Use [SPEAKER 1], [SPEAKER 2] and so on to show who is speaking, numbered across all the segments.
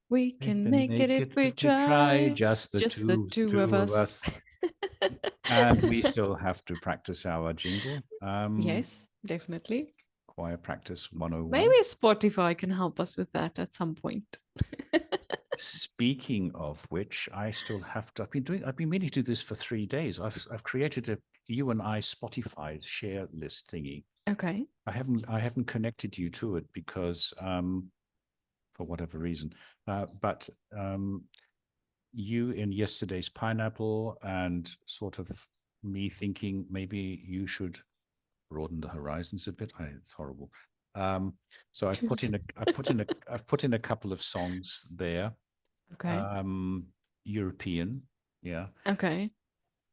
[SPEAKER 1] We
[SPEAKER 2] We
[SPEAKER 1] can
[SPEAKER 2] can
[SPEAKER 1] make it
[SPEAKER 2] make
[SPEAKER 1] if
[SPEAKER 2] it
[SPEAKER 1] we
[SPEAKER 2] if we try,
[SPEAKER 1] try.
[SPEAKER 2] just the
[SPEAKER 1] Just the two of
[SPEAKER 2] two of
[SPEAKER 1] us.
[SPEAKER 2] us. And we still have to practice our jingle.
[SPEAKER 1] Yes, definitely.
[SPEAKER 2] Choir practice 101.
[SPEAKER 1] Maybe Spotify can help us with that at some point.
[SPEAKER 2] Speaking of which, I still have to. I've been meaning to do this for 3 days. I've created a you and I Spotify share list thingy.
[SPEAKER 1] Okay.
[SPEAKER 2] I haven't connected you to it because for whatever reason. But you in yesterday's pineapple and sort of me thinking maybe you should broaden the horizons a bit. It's horrible. So I've put in a couple of songs there.
[SPEAKER 1] Okay.
[SPEAKER 2] Um, European, yeah.
[SPEAKER 1] Okay.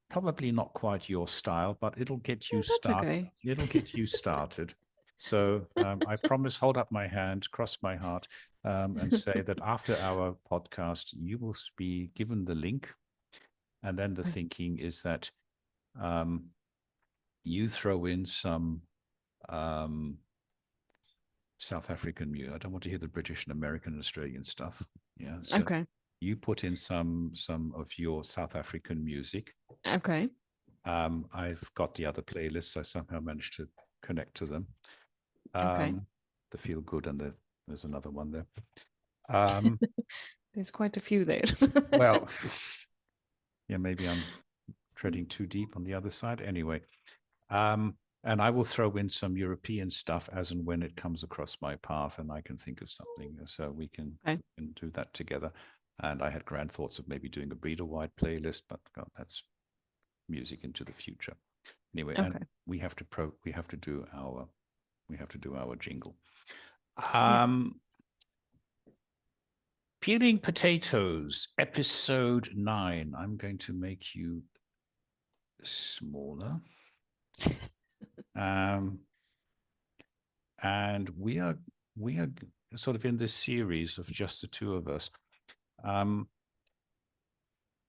[SPEAKER 2] Probably not quite your style, but it'll get
[SPEAKER 1] Yeah,
[SPEAKER 2] you
[SPEAKER 1] that's
[SPEAKER 2] start.
[SPEAKER 1] okay.
[SPEAKER 2] It'll get you started. So I promise, hold up my hand, cross my heart, and say that after our podcast, you will be given the link. And then the thinking is that um, you throw in some um, South African music. I don't want to hear the British and American and Australian stuff. Yeah. So
[SPEAKER 1] Okay.
[SPEAKER 2] you put in some of your South African music.
[SPEAKER 1] Okay.
[SPEAKER 2] I've got the other playlists. I somehow managed to connect to them.
[SPEAKER 1] Okay.
[SPEAKER 2] The Feel Good and there's another one there. Um,
[SPEAKER 1] There's quite a few there.
[SPEAKER 2] well, yeah, maybe I'm treading too deep on the other side. Anyway, and I will throw in some European stuff as and when it comes across my path, and I can think of something, so we
[SPEAKER 1] Okay.
[SPEAKER 2] can do that together. And I had grand thoughts of maybe doing a breeder-wide playlist, but God, that's music into the future. Anyway, and
[SPEAKER 1] Okay.
[SPEAKER 2] we have to do our jingle.
[SPEAKER 1] Yes.
[SPEAKER 2] Peeling potatoes, episode 9. I'm going to make you smaller. And we are sort of in this series of just the two of us.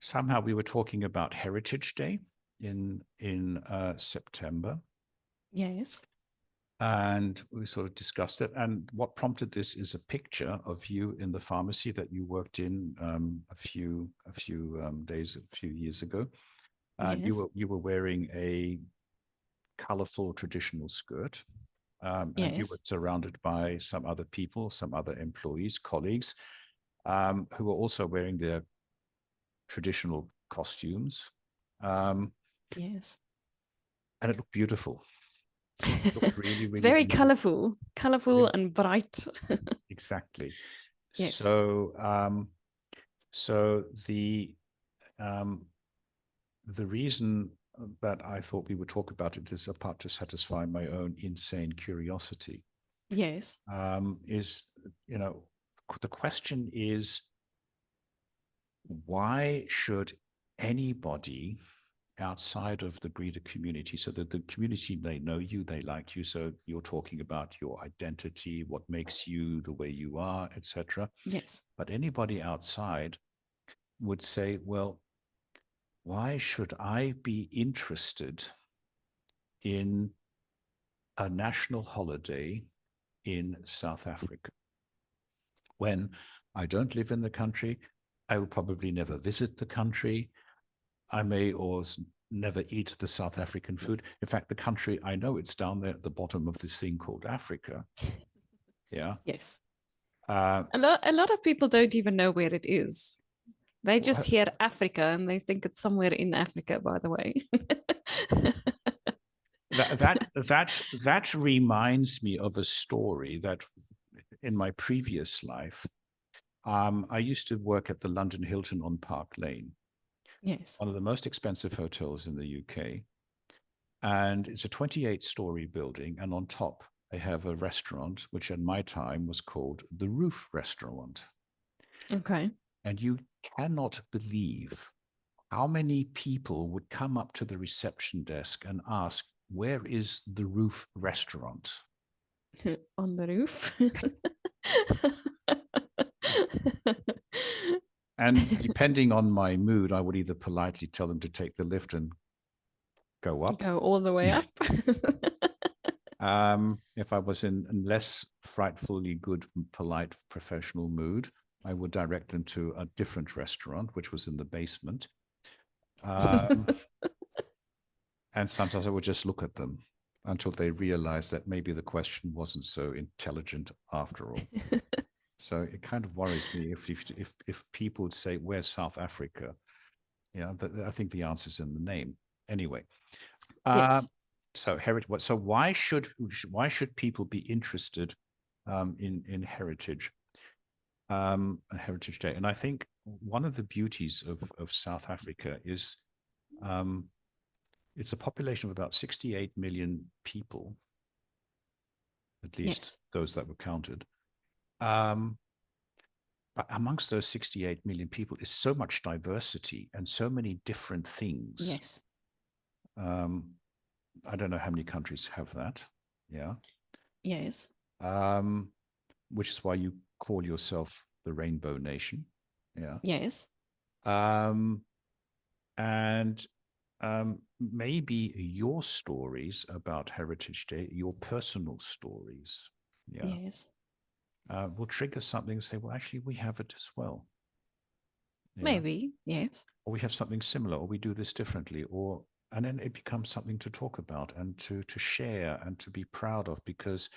[SPEAKER 2] Somehow we were talking about Heritage Day in September,
[SPEAKER 1] Yes.
[SPEAKER 2] and we sort of discussed it. And what prompted this is a picture of you in the pharmacy that you worked in a few years ago. And
[SPEAKER 1] Yes.
[SPEAKER 2] you were wearing a colorful traditional skirt. And you were
[SPEAKER 1] Yes.
[SPEAKER 2] surrounded by some other people, some other employees, colleagues, who were also wearing their traditional costumes. Um,
[SPEAKER 1] Yes.
[SPEAKER 2] and it looked beautiful. It looked really,
[SPEAKER 1] It's
[SPEAKER 2] really
[SPEAKER 1] very
[SPEAKER 2] beautiful.
[SPEAKER 1] colorful and bright.
[SPEAKER 2] Exactly.
[SPEAKER 1] Yes.
[SPEAKER 2] So, so the reason that I thought we would talk about it is apart to satisfy my own insane curiosity.
[SPEAKER 1] Yes.
[SPEAKER 2] Is the question is, why should anybody outside of the breeder community, so that the community, they know you, they like you, so you're talking about your identity, what makes you the way you are, etc.
[SPEAKER 1] Yes.
[SPEAKER 2] But anybody outside would say, well, why should I be interested in a national holiday in South Africa when I don't live in the country? I will probably never visit the country. I may or never eat the South African food. In fact, the country, I know it's down there at the bottom of this thing called Africa. Yeah.
[SPEAKER 1] Yes.
[SPEAKER 2] Uh,
[SPEAKER 1] A lot of people don't even know where it is. They just
[SPEAKER 2] well,
[SPEAKER 1] hear Africa and they think it's somewhere in Africa, by the way.
[SPEAKER 2] that reminds me of a story that in my previous life, I used to work at the London Hilton on Park Lane,
[SPEAKER 1] Yes.
[SPEAKER 2] one of the most expensive hotels in the UK. And it's a 28-story building. And on top, they have a restaurant, which at my time was called the Roof Restaurant.
[SPEAKER 1] Okay.
[SPEAKER 2] And you cannot believe how many people would come up to the reception desk and ask, where is the Roof Restaurant?
[SPEAKER 1] On the roof.
[SPEAKER 2] And depending on my mood, I would either politely tell them to take the lift and go up.
[SPEAKER 1] Go all the way up.
[SPEAKER 2] If I was in a less frightfully good, polite, professional mood, I would direct them to a different restaurant, which was in the basement. Um, and sometimes I would just look at them until they realized that maybe the question wasn't so intelligent after all. So it kind of worries me if people would say, "Where's South Africa?" Yeah, I think the answer's in the name. Anyway,
[SPEAKER 1] Yes.
[SPEAKER 2] so heritage. So why should people be interested in heritage? Heritage Day. And I think one of the beauties of South Africa is it's a population of about 68 million people, at least
[SPEAKER 1] Yes.
[SPEAKER 2] those that were counted. But amongst those 68 million people is so much diversity and so many different things.
[SPEAKER 1] Yes.
[SPEAKER 2] I don't know how many countries have that. Yeah.
[SPEAKER 1] Yes.
[SPEAKER 2] Which is why you call yourself the Rainbow Nation. Yeah.
[SPEAKER 1] Yes.
[SPEAKER 2] Um, and maybe your stories about Heritage Day, your personal stories, yeah,
[SPEAKER 1] Yes.
[SPEAKER 2] will trigger something and say, well, actually, we have it as well. Yeah.
[SPEAKER 1] Maybe. Yes.
[SPEAKER 2] Or we have something similar, or we do this differently, or and then it becomes something to talk about and to share and to be proud of, because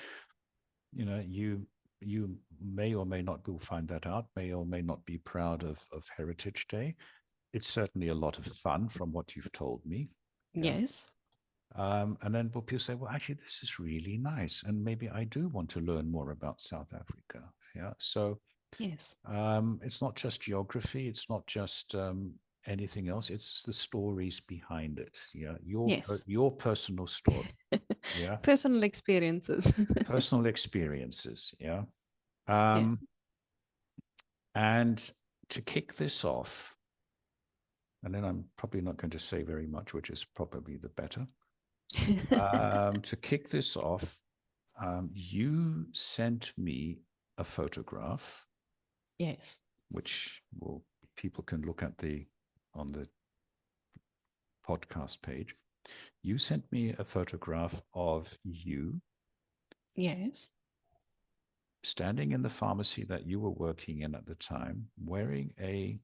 [SPEAKER 2] you may or may not will find that out, may or may not be proud of Heritage Day. It's certainly a lot of fun from what you've told me. Yeah.
[SPEAKER 1] Yes.
[SPEAKER 2] And then people say, well, actually, this is really nice. And maybe I do want to learn more about South Africa. Yeah. So
[SPEAKER 1] Yes.
[SPEAKER 2] it's not just geography. It's not just anything else. It's the stories behind it. Yeah.
[SPEAKER 1] Yes.
[SPEAKER 2] Your personal story. Yeah.
[SPEAKER 1] Personal experiences.
[SPEAKER 2] Personal experiences. Yeah.
[SPEAKER 1] Yes.
[SPEAKER 2] And to kick this off, and then I'm probably not going to say very much, which is probably the better. To kick this off, you sent me a photograph,
[SPEAKER 1] Yes.
[SPEAKER 2] which people can look at on the podcast page. You sent me a photograph of you
[SPEAKER 1] Yes.
[SPEAKER 2] standing in the pharmacy that you were working in at the time, wearing a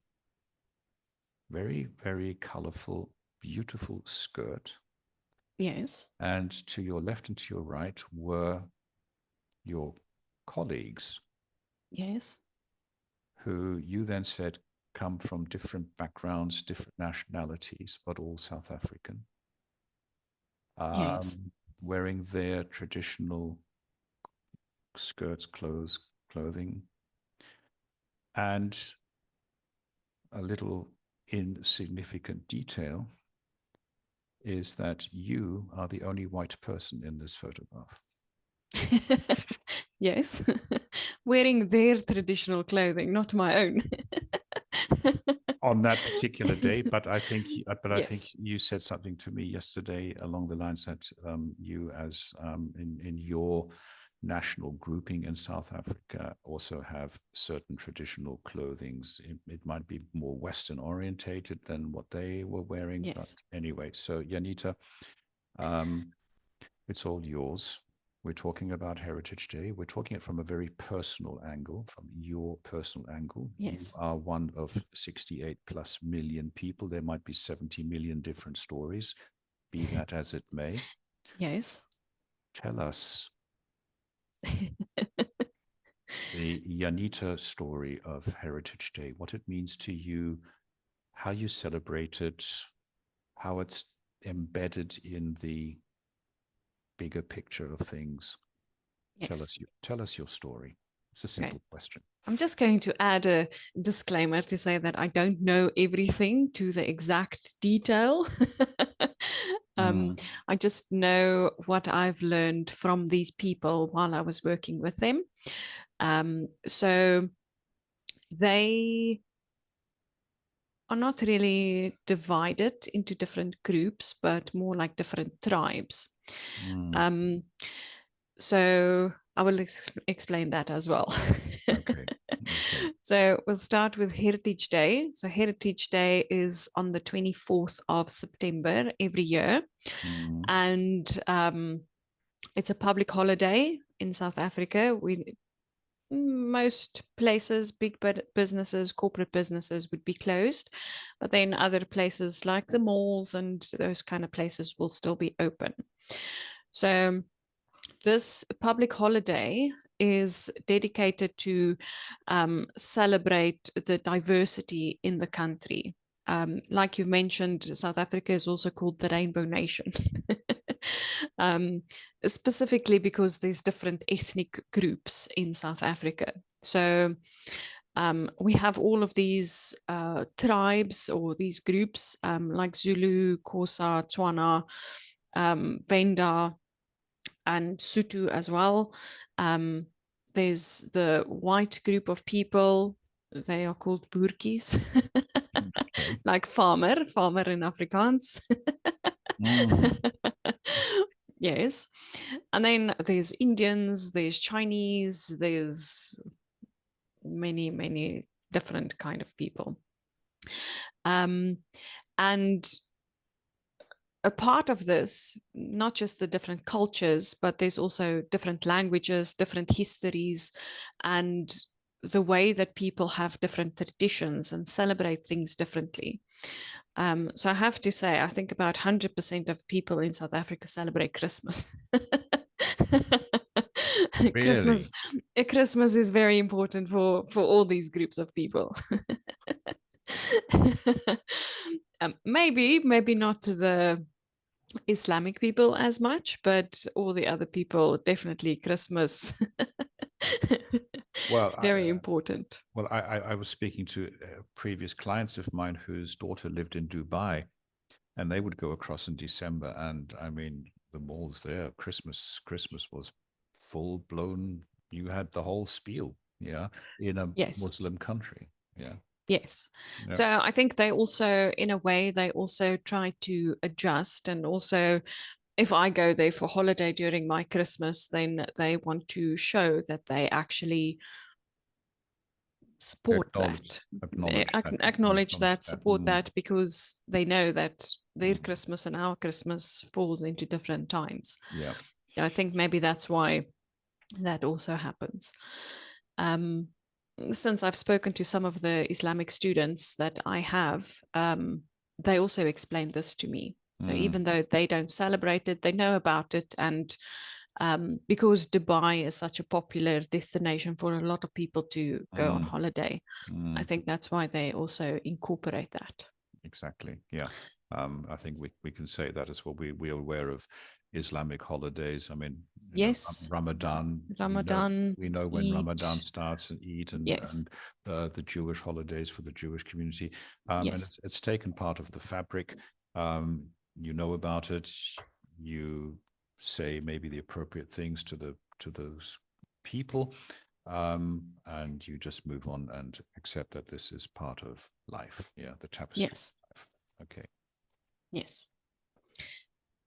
[SPEAKER 2] very, very colorful, beautiful skirt.
[SPEAKER 1] Yes.
[SPEAKER 2] And to your left and to your right were your colleagues,
[SPEAKER 1] Yes.
[SPEAKER 2] who you then said come from different backgrounds, different nationalities, but all South African,
[SPEAKER 1] Yes.
[SPEAKER 2] wearing their traditional skirts, clothing, and a little insignificant detail is that you are the only white person in this photograph.
[SPEAKER 1] Yes. Wearing their traditional clothing, not my own.
[SPEAKER 2] On that particular day, but I think
[SPEAKER 1] Yes.
[SPEAKER 2] you said something to me yesterday along the lines that you, as in your national grouping in South Africa, also have certain traditional clothings. It might be more Western orientated than what they were wearing, but
[SPEAKER 1] Yes.
[SPEAKER 2] anyway. So Janita, it's all yours. We're talking about Heritage Day. We're talking it from a very personal angle, from your personal angle.
[SPEAKER 1] Yes.
[SPEAKER 2] You are one of 68 plus million people. There might be 70 million different stories, be that as it may.
[SPEAKER 1] Yes.
[SPEAKER 2] Tell us the Janita story of Heritage Day, what it means to you, how you celebrate it, how it's embedded in the bigger picture of things.
[SPEAKER 1] Yes.
[SPEAKER 2] Tell us your story. It's a
[SPEAKER 1] Okay.
[SPEAKER 2] simple question.
[SPEAKER 1] I'm just going to add a disclaimer to say that I don't know everything to the exact detail. I just know what I've learned from these people while I was working with them. So they are not really divided into different groups, but more like different tribes. So I will explain that as well.
[SPEAKER 2] Okay. Okay.
[SPEAKER 1] So we'll start with Heritage Day. So Heritage Day is on the 24th of September every year. And it's a public holiday in South Africa. most places, big businesses, corporate businesses would be closed, but then other places like the malls and those kind of places will still be open. So this public holiday is dedicated to celebrate the diversity in the country. Like you've mentioned, South Africa is also called the Rainbow Nation, um, specifically because there's different ethnic groups in South Africa. So we have all of these tribes or these groups like Zulu, Xhosa, Tswana, Venda, and Sotho as well. There's the white group of people. They are called boertjies,
[SPEAKER 2] Okay.
[SPEAKER 1] like farmer in Afrikaans.
[SPEAKER 2] Mm.
[SPEAKER 1] Yes. And then there's Indians, there's Chinese, there's many, many different kind of people. And a part of this, not just the different cultures, but there's also different languages, different histories, and the way that people have different traditions and celebrate things differently. So I have to say, I think about 100% of people in South Africa celebrate Christmas. Christmas,
[SPEAKER 2] Really?
[SPEAKER 1] Christmas is very important for all these groups of people. Maybe not to the Islamic people as much, but all the other people definitely Christmas.
[SPEAKER 2] Well,
[SPEAKER 1] Very important.
[SPEAKER 2] I was speaking to previous clients of mine whose daughter lived in Dubai, and they would go across in December. And I mean, the malls there, Christmas was full blown. You had the whole spiel, yeah, in a
[SPEAKER 1] Yes.
[SPEAKER 2] Muslim country. Yeah.
[SPEAKER 1] Yes.
[SPEAKER 2] Yeah.
[SPEAKER 1] So I think they also, in a way, they also try to adjust. And also, if I go there for holiday during my Christmas, then they want to show that they actually support that,
[SPEAKER 2] Acknowledge that.
[SPEAKER 1] acknowledge
[SPEAKER 2] Acknowledge
[SPEAKER 1] that,
[SPEAKER 2] that.
[SPEAKER 1] support that, because they know that their Christmas and our Christmas falls into different times.
[SPEAKER 2] Yeah.
[SPEAKER 1] I think maybe that's why that also happens. Um, since I've spoken to some of the Islamic students that I have, they also explained this to me. So
[SPEAKER 2] Mm.
[SPEAKER 1] even though they don't celebrate it, they know about it. And because Dubai is such a popular destination for a lot of people to go on
[SPEAKER 2] Mm.
[SPEAKER 1] holiday, I
[SPEAKER 2] Mm.
[SPEAKER 1] think that's why they also incorporate that.
[SPEAKER 2] Exactly. Yeah. I think we can say that as well. We are aware of Islamic holidays. I mean,
[SPEAKER 1] Yes,
[SPEAKER 2] Ramadan.
[SPEAKER 1] Ramadan,
[SPEAKER 2] We know when
[SPEAKER 1] Eid,
[SPEAKER 2] Ramadan starts and Eid
[SPEAKER 1] yes,
[SPEAKER 2] and the Jewish holidays for the Jewish community. And
[SPEAKER 1] yes,
[SPEAKER 2] it's taken part of the fabric. You know about it. You say maybe the appropriate things to those people, and you just move on and accept that this is part of life. Yeah, the tapestry
[SPEAKER 1] yes,
[SPEAKER 2] of life. Okay.
[SPEAKER 1] yes.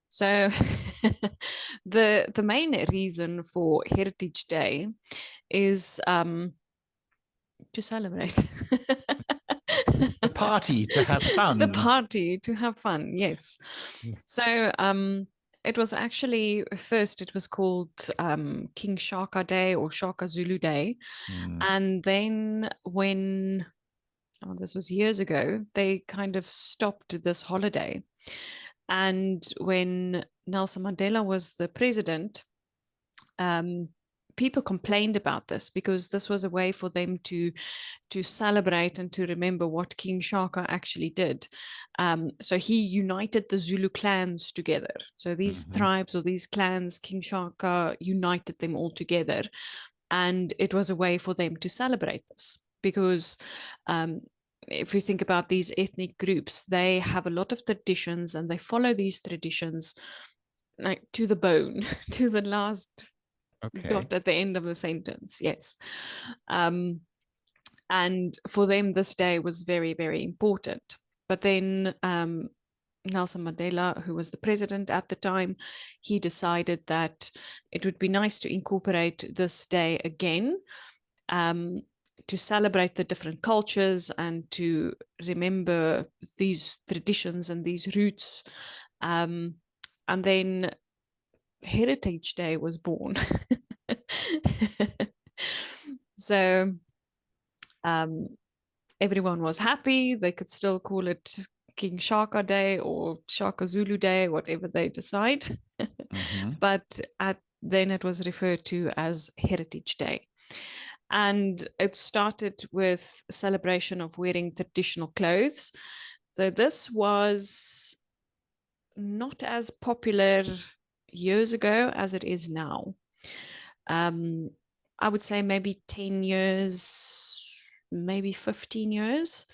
[SPEAKER 1] So the main reason for Heritage Day is to celebrate.
[SPEAKER 2] The party to have
[SPEAKER 1] The
[SPEAKER 2] fun.
[SPEAKER 1] party to have fun, yes. So it was actually first it was called King Shaka Day or Shaka Zulu Day.
[SPEAKER 2] Mm,
[SPEAKER 1] And then when this was years ago, they kind of stopped this holiday. And when Nelson Mandela was the president, um, people complained about this because this was a way for them to celebrate and to remember what King Shaka actually did. So he united the Zulu clans together. So these
[SPEAKER 2] hmm
[SPEAKER 1] tribes or these clans, King Shaka united them all together, and it was a way for them to celebrate this because if you think about these ethnic groups, they have a lot of traditions and they follow these traditions like to the bone, to the last
[SPEAKER 2] Okay.
[SPEAKER 1] dot at the end of the sentence. Yes. Um, and for them, this day was very, very important. But then Nelson Mandela, who was the president at the time, he decided that it would be nice to incorporate this day again, um, to celebrate the different cultures and to remember these traditions and these roots. And then Heritage Day was born. So um, everyone was happy. They could still call it King Shaka Day or Shaka Zulu Day, whatever they decide.
[SPEAKER 2] Mm-hmm.
[SPEAKER 1] But then it was referred to as Heritage Day. And it started with a celebration of wearing traditional clothes. So this was not as popular years ago as it is now. Um, I would say maybe 10 years, maybe 15 years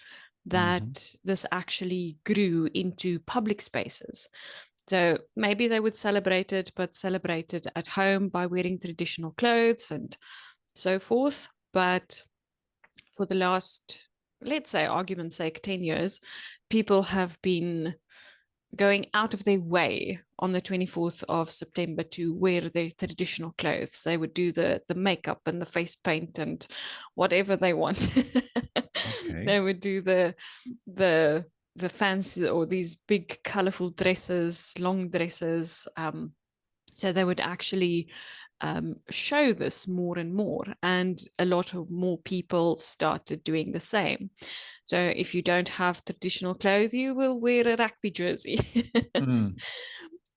[SPEAKER 2] Mm-hmm.
[SPEAKER 1] that this actually grew into public spaces. So maybe they would celebrate it, but celebrate it at home by wearing traditional clothes and so forth. But for the last, let's say, argument's sake, 10 years, people have been going out of their way on the 24th of September to wear their traditional clothes. They would do the makeup and the face paint and whatever they want.
[SPEAKER 2] Okay.
[SPEAKER 1] They would do the the fancy or these big colorful dresses, long dresses. So they would actually show this more and more, and a lot of more people started doing the same. So if you don't have traditional clothes, you will wear a rugby jersey.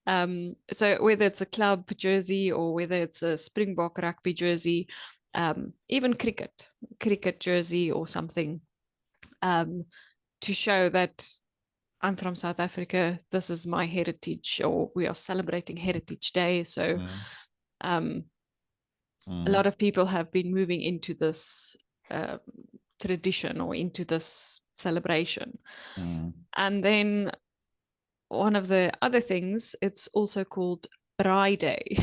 [SPEAKER 2] Mm.
[SPEAKER 1] So whether it's a club jersey or whether it's a Springbok rugby jersey, even cricket jersey or something, um, to show that I'm from South Africa. This is my heritage, or we are celebrating Heritage Day. So
[SPEAKER 2] Mm.
[SPEAKER 1] um, a
[SPEAKER 2] Mm.
[SPEAKER 1] lot of people have been moving into this uh, tradition or into this celebration.
[SPEAKER 2] Mm.
[SPEAKER 1] And then one of the other things, it's also called Braai Day.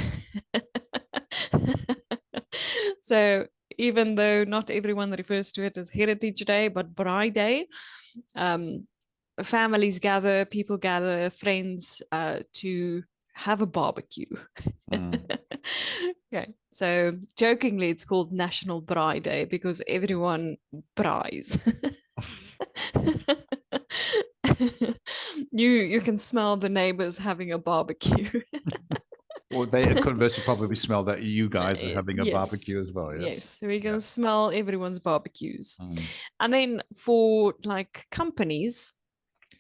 [SPEAKER 1] So even though not everyone refers to it as Heritage Day, but Braai Day, um, families gather, people gather, friends to have a barbecue.
[SPEAKER 2] Mm.
[SPEAKER 1] Okay, so jokingly, it's called National Braai Day because everyone braais. You can smell the neighbors having a barbecue.
[SPEAKER 2] Or they conversely probably smell that you guys are having a
[SPEAKER 1] Yes,
[SPEAKER 2] barbecue as well. Yes.
[SPEAKER 1] yes, we
[SPEAKER 2] Yeah.
[SPEAKER 1] can smell everyone's barbecues.
[SPEAKER 2] Mm.
[SPEAKER 1] And then for like companies,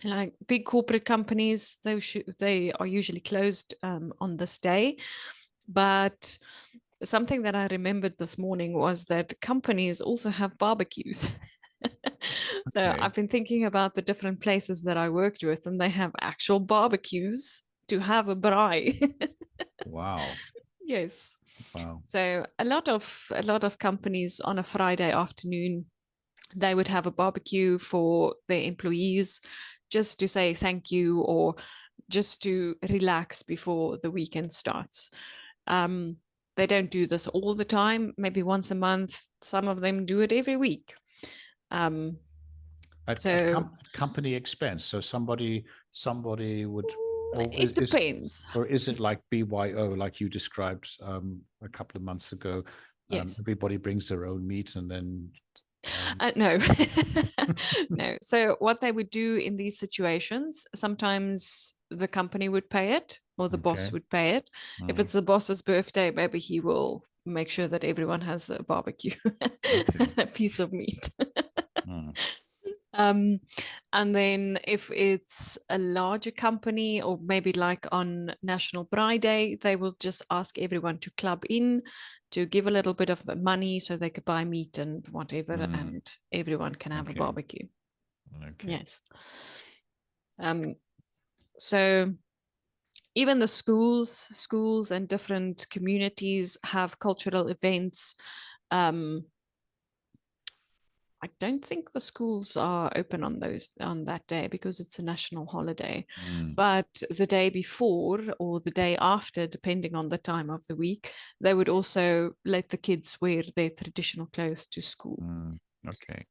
[SPEAKER 1] like big corporate companies, they are usually closed on this day. But something that I remembered this morning was that companies also have barbecues. So
[SPEAKER 2] Okay.
[SPEAKER 1] I've been thinking about the different places that I worked with, and they have actual barbecues to have a braai.
[SPEAKER 2] Wow.
[SPEAKER 1] Yes.
[SPEAKER 2] Wow.
[SPEAKER 1] So a lot of companies on a Friday afternoon, they would have a barbecue for their employees just to say thank you or just to relax before the weekend starts. Um, they don't do this all the time, maybe once a month. Some of them do it every week. Um,
[SPEAKER 2] At
[SPEAKER 1] so
[SPEAKER 2] company expense. So somebody would, or
[SPEAKER 1] it
[SPEAKER 2] is
[SPEAKER 1] depends.
[SPEAKER 2] or is it like BYO, like you described a couple of months ago?
[SPEAKER 1] Yes.
[SPEAKER 2] Everybody brings their own meat, and then
[SPEAKER 1] No, no. So what they would do in these situations, sometimes the company would pay it or the boss
[SPEAKER 2] okay.
[SPEAKER 1] would pay it. If
[SPEAKER 2] Mm.
[SPEAKER 1] it's the boss's birthday, maybe he will make sure that everyone has a barbecue,
[SPEAKER 2] Okay.
[SPEAKER 1] a piece of meat.
[SPEAKER 2] Mm.
[SPEAKER 1] Um, and then if it's a larger company or maybe like on National Braai Day, they will just ask everyone to club in to give a little bit of money so they could buy meat and whatever,
[SPEAKER 2] Mm.
[SPEAKER 1] and everyone can have a
[SPEAKER 2] Okay.
[SPEAKER 1] barbecue.
[SPEAKER 2] Okay.
[SPEAKER 1] Yes. Um, so even the schools and different communities have cultural events. Um, I don't think the schools are open on that day because it's a national holiday.
[SPEAKER 2] Mm.
[SPEAKER 1] But the day before or the day after, depending on the time of the week, they would also let the kids wear their traditional clothes to school.
[SPEAKER 2] Mm. Okay.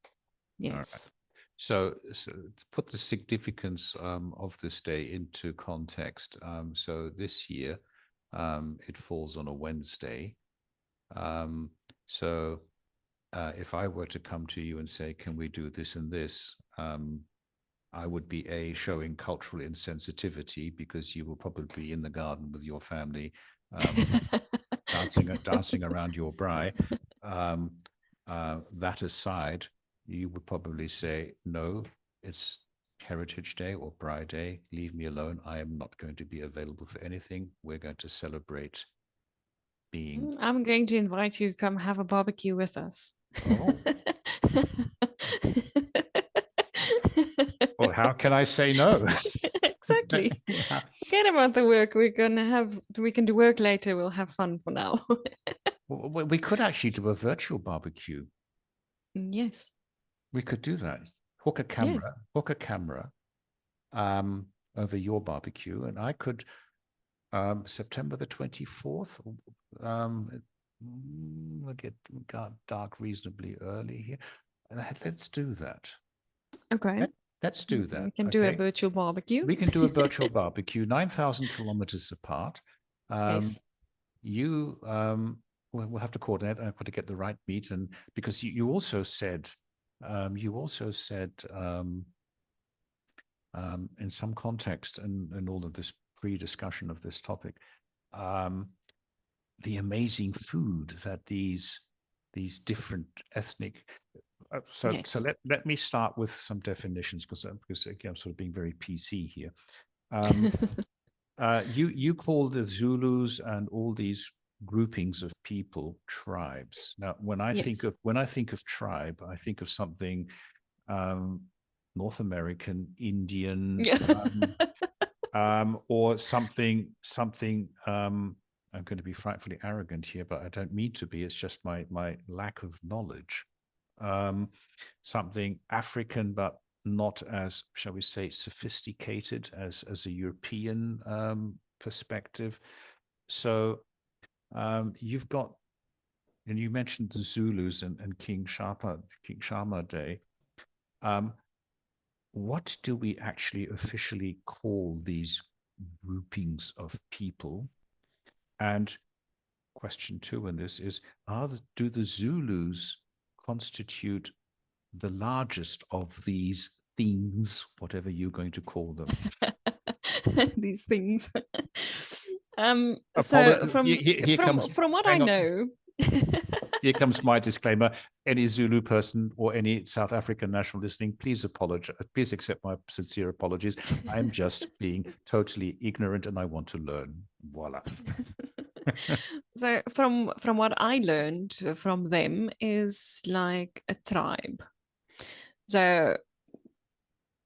[SPEAKER 2] All right.
[SPEAKER 1] Yes.
[SPEAKER 2] So to put the significance of this day into context, so this year it falls on a Wednesday. Um, so if I were to come to you and say, "Can we do this and this?" I would be showing cultural insensitivity because you will probably be in the garden with your family, dancing around your braai. Um, That aside, you would probably say, no, it's Heritage Day or Pride Day. Leave me alone. I am not going to be available for anything. We're going to celebrate being.
[SPEAKER 1] I'm going to invite you to come have a barbecue with us.
[SPEAKER 2] Oh, well, how can I say no?
[SPEAKER 1] Exactly.
[SPEAKER 2] Yeah.
[SPEAKER 1] Forget about the work. We can do work later. We'll have fun for now.
[SPEAKER 2] We could actually do a virtual barbecue.
[SPEAKER 1] Yes.
[SPEAKER 2] We could do that.
[SPEAKER 1] Yes.
[SPEAKER 2] Hook a camera over your barbecue, and I could September the 24th. We'll get dark reasonably early here. Let's do that.
[SPEAKER 1] Okay.
[SPEAKER 2] Let's do that.
[SPEAKER 1] We can do a
[SPEAKER 2] Okay.
[SPEAKER 1] virtual barbecue.
[SPEAKER 2] We can do a virtual barbecue, 9,000 kilometers apart.
[SPEAKER 1] Yes.
[SPEAKER 2] We'll have to coordinate. I've got to get the right meat, and because you also said, in some context and all of this pre-discussion of this topic, the amazing food that these different ethnic. So
[SPEAKER 1] Yes.
[SPEAKER 2] let me start with some definitions because again, I'm sort of being very PC here. You call the Zulus and all these groupings of people tribes. Now, when I
[SPEAKER 1] Yes.
[SPEAKER 2] think of tribe, I think of something North American, Indian,
[SPEAKER 1] Yeah.
[SPEAKER 2] or something. I'm going to be frightfully arrogant here, but I don't mean to be. It's just my lack of knowledge. Something African, but not as, shall we say, sophisticated as a European perspective. So you've got, and you mentioned the Zulus and King Shama Day. What do we actually officially call these groupings of people? And question two in this is, do the Zulus constitute the largest of these things, whatever you're going to call them?
[SPEAKER 1] These things. So
[SPEAKER 2] Here comes,
[SPEAKER 1] from what I
[SPEAKER 2] hang on,
[SPEAKER 1] know,
[SPEAKER 2] here comes my disclaimer. Any Zulu person or any South African national listening, please apologize. Please accept my sincere apologies. I'm just being totally ignorant and I want to learn. Voila.
[SPEAKER 1] so from what I learned from them is like a tribe. So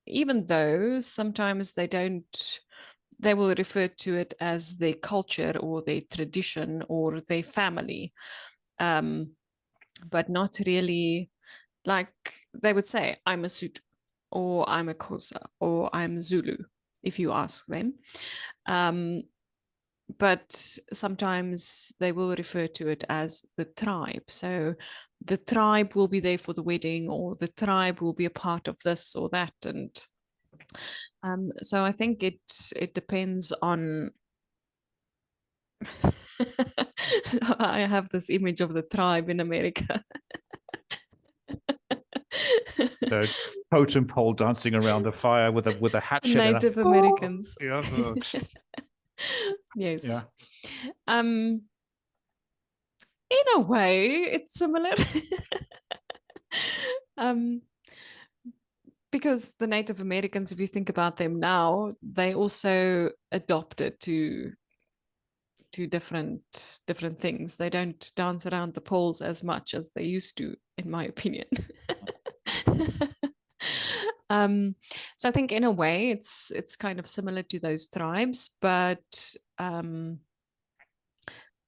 [SPEAKER 1] even though sometimes they will refer to it as their culture or their tradition or their family, but not really. Like they would say, I'm a Sotho, or I'm a Xhosa, or I'm Zulu, if you ask them. But sometimes they will refer to it as the tribe. So the tribe will be there for the wedding, or the tribe will be a part of this or that. And so I think it depends on. I have this image of the tribe in America.
[SPEAKER 2] The totem pole dancing around a fire with a hatchet and a,
[SPEAKER 1] Native
[SPEAKER 2] oh,
[SPEAKER 1] Americans.
[SPEAKER 2] yeah, yeah.
[SPEAKER 1] Yes. Um, in a way, it's similar. um, because the Native Americans, if you think about them now, they also adopted to different things. They don't dance around the poles as much as they used to, in my opinion. So I think in a way it's kind of similar to those tribes, but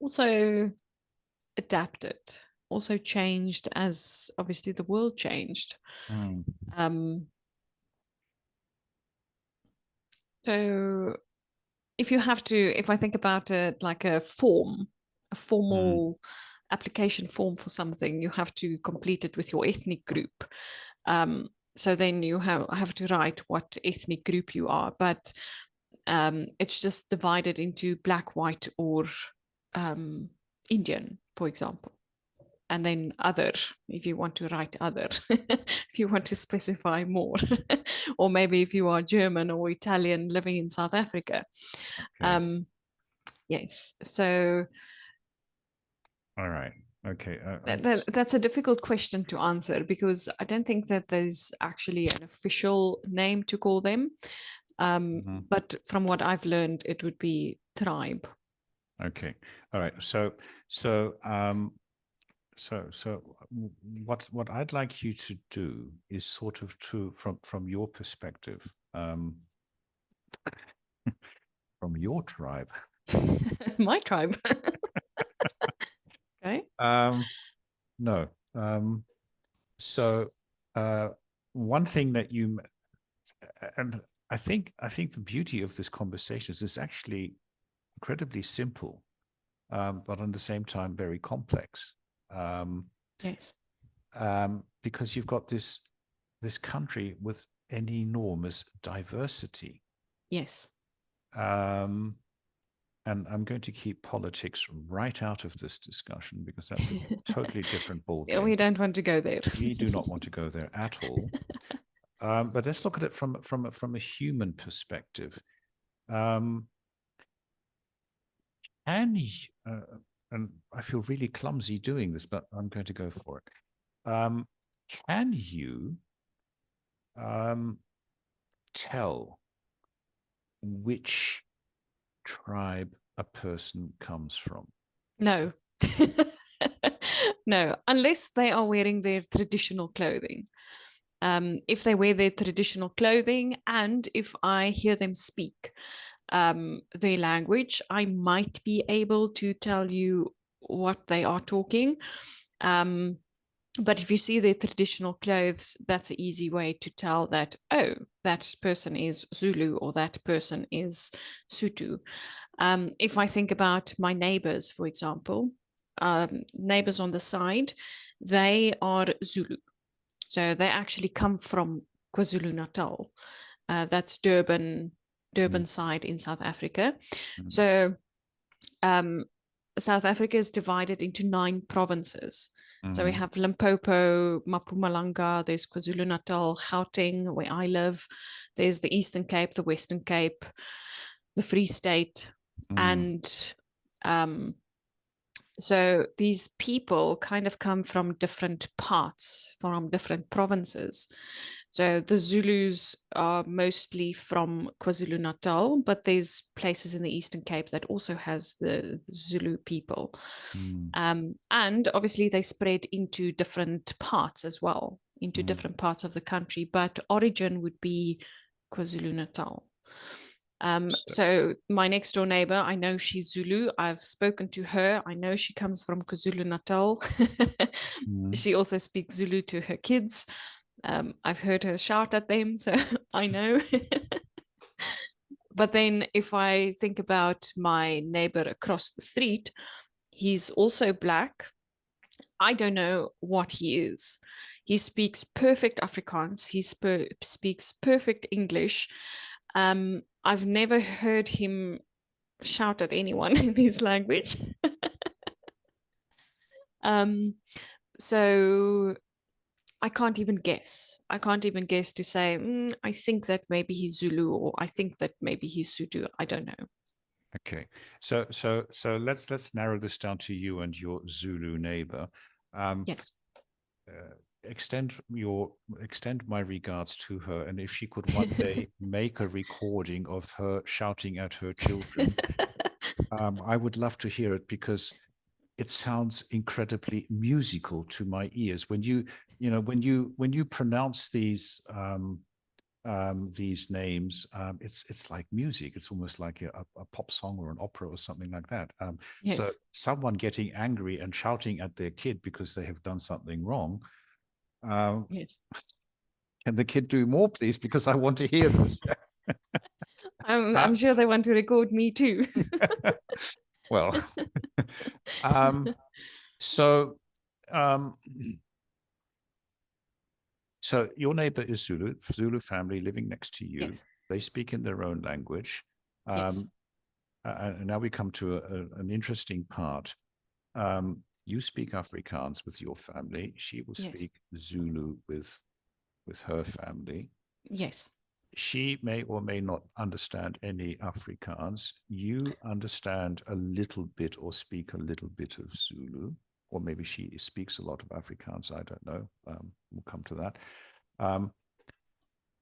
[SPEAKER 1] also adapted, also changed as obviously the world changed.
[SPEAKER 2] Mm.
[SPEAKER 1] Um, so if I think about it like a formal application form for something, you have to complete it with your ethnic group. So then you have to write what ethnic group you are, but it's just divided into black, white, or Indian, for example. And then other, if you want to write other, if you want to specify more, or maybe if you are German or Italian living in South Africa.
[SPEAKER 2] Okay.
[SPEAKER 1] Yes. So.
[SPEAKER 2] All right. Okay.
[SPEAKER 1] That's a difficult question to answer because I don't think that there's actually an official name to call them.
[SPEAKER 2] Mhm.
[SPEAKER 1] But from what I've learned, it would be tribe.
[SPEAKER 2] Okay. All right. So what I'd like you to do is sort of to from your perspective, from your tribe.
[SPEAKER 1] My tribe. Okay.
[SPEAKER 2] No. So one thing that and I think the beauty of this conversation is it's actually incredibly simple, but at the same time very complex. Um,
[SPEAKER 1] Yes.
[SPEAKER 2] because you've got this country with an enormous diversity.
[SPEAKER 1] Yes.
[SPEAKER 2] Um, and I'm going to keep politics right out of this discussion because that's a totally different ball
[SPEAKER 1] Yeah, we
[SPEAKER 2] game.
[SPEAKER 1] don't want to go there.
[SPEAKER 2] We do not want to go there at all. But let's look at it from a human perspective. Um, and and I feel really clumsy doing this, but I'm going to go for it. Can you tell which tribe a person comes from?
[SPEAKER 1] No. No, unless they are wearing their traditional clothing. If they wear their traditional clothing and if I hear them speak their language, I might be able to tell you what they are talking. But if you see their traditional clothes, that's an easy way to tell that, oh, that person is Zulu or that person is Sutu. If I think about my neighbors, for example, neighbors on the side, they are Zulu. So they actually come from KwaZulu Natal. That's Durban side in South Africa.
[SPEAKER 2] Mm-hmm.
[SPEAKER 1] So um, South Africa is divided into 9 provinces. So we have Limpopo, Mpumalanga, there's KwaZulu Natal, Gauteng, where I live. There's the Eastern Cape, the Western Cape, the Free State, and so these people kind of come from different parts, from different provinces. So the Zulus are mostly from KwaZulu Natal, but there's places in the Eastern Cape that also has the Zulu people. And obviously they spread into different parts as well, into different parts of the country, but origin would be KwaZulu Natal. So my next door neighbor, I know she's Zulu. I've spoken to her. I know she comes from KwaZulu Natal. She also speaks Zulu to her kids. I've heard her shout at them, so I know. But then if I think about my neighbor across the street, he's also black. I don't know what he is. He speaks perfect Afrikaans. He speaks perfect English. I've never heard him shout at anyone in his language. um, so I can't even guess. I can't even guess to say, I think that maybe he's Zulu or I think that maybe he's Sutu. I don't know.
[SPEAKER 2] Okay, so let's narrow this down to you and your Zulu neighbor.
[SPEAKER 1] Yes.
[SPEAKER 2] Extend my regards to her, and if she could one day make a recording of her shouting at her children, I would love to hear it because it sounds incredibly musical to my ears. When you pronounce these names, it's like music. It's almost like a pop song or an opera or something like that. So
[SPEAKER 1] Yes.
[SPEAKER 2] someone getting angry and shouting at their kid because they have done something wrong.
[SPEAKER 1] Yes.
[SPEAKER 2] Can the kid do more, please? Because I want to hear this.
[SPEAKER 1] I'm sure they want to record me too.
[SPEAKER 2] Well, so um, so your neighbor is Zulu family living next to you.
[SPEAKER 1] Yes.
[SPEAKER 2] They speak in their own language.
[SPEAKER 1] Yes.
[SPEAKER 2] And now we come to an interesting part. You speak Afrikaans with your family. She will
[SPEAKER 1] Yes.
[SPEAKER 2] speak Zulu with her family.
[SPEAKER 1] Yes.
[SPEAKER 2] She may or may not understand any Afrikaans. You understand a little bit or speak a little bit of Zulu. or maybe she speaks a lot of Afrikaans. I don't know. We'll come to that.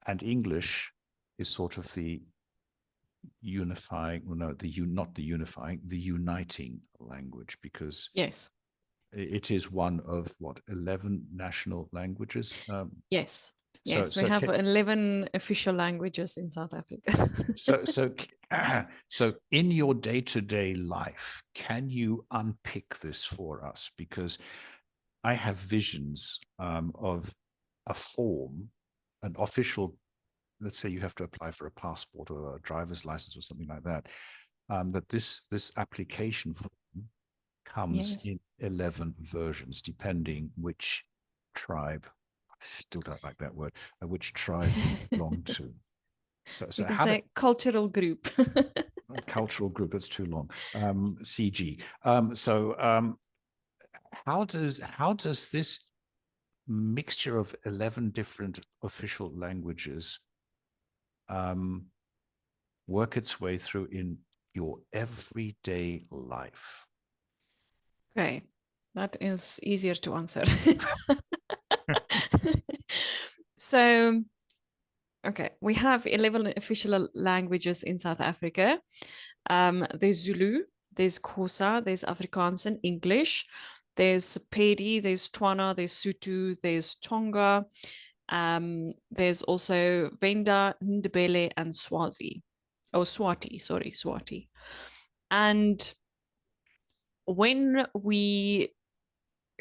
[SPEAKER 2] And English is sort of the unifying, well, no, not the unifying, the uniting language, because
[SPEAKER 1] Yes.
[SPEAKER 2] it is one of what, 11 national languages.
[SPEAKER 1] Yes.
[SPEAKER 2] So,
[SPEAKER 1] Yes, we
[SPEAKER 2] so,
[SPEAKER 1] have 11 official languages in South Africa.
[SPEAKER 2] so in your day-to-day life, can you unpick this for us? Because I have visions of a form, an official, let's say you have to apply for a passport or a driver's license or something like that, that this application form comes
[SPEAKER 1] Yes.
[SPEAKER 2] in 11 versions, depending which tribe, I still don't like that word, which tribe you belong to.
[SPEAKER 1] We
[SPEAKER 2] So
[SPEAKER 1] can
[SPEAKER 2] how
[SPEAKER 1] say cultural group.
[SPEAKER 2] cultural group, that's too long. CG. How does this mixture of 11 different official languages work its way through in your everyday life?
[SPEAKER 1] Okay, that is easier to answer. So, okay, we have 11 official languages in South Africa. There's Zulu, there's Xhosa, there's Afrikaans and English. There's Pedi, there's Tswana, there's Sotho, there's Tonga. There's also Venda, Ndebele, and Swazi. Oh, Swati, sorry, Swati. And when we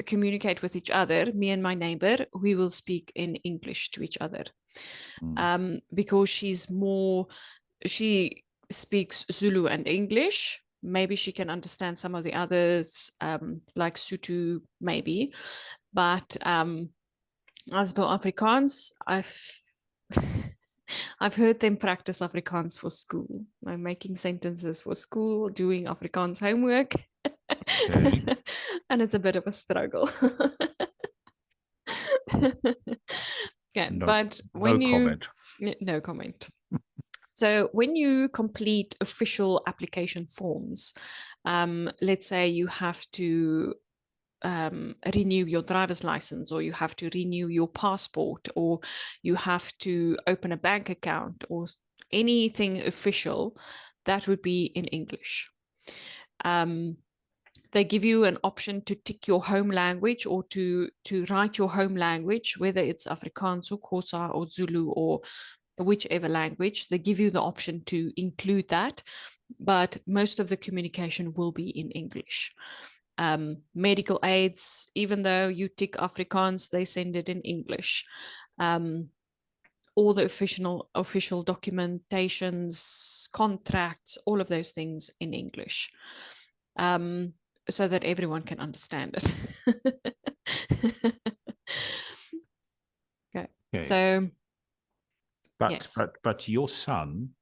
[SPEAKER 1] communicate with each other, me and my neighbor, we will speak in English to each other. Because she speaks Zulu and English. Maybe she can understand some of the others, like Sotho, maybe. But as for Afrikaans, I've heard them practice Afrikaans for school. I'm making sentences for school, doing Afrikaans homework.
[SPEAKER 2] Okay.
[SPEAKER 1] And it's a bit of a struggle. Okay,
[SPEAKER 2] No,
[SPEAKER 1] but
[SPEAKER 2] no
[SPEAKER 1] when you
[SPEAKER 2] comment.
[SPEAKER 1] no comment. So when you complete official application forms, let's say you have to renew your driver's license, or you have to renew your passport, or you have to open a bank account, or anything official, that would be in English. They give you an option to tick your home language, or to write your home language, whether it's Afrikaans or Xhosa or Zulu or whichever language. They give you the option to include that, but most of the communication will be in English. Medical aids, even though you tick Afrikaans, they send it in English. All the official documentations, contracts, all of those things in English, so that everyone can understand it. Okay. So, yes.
[SPEAKER 2] But your son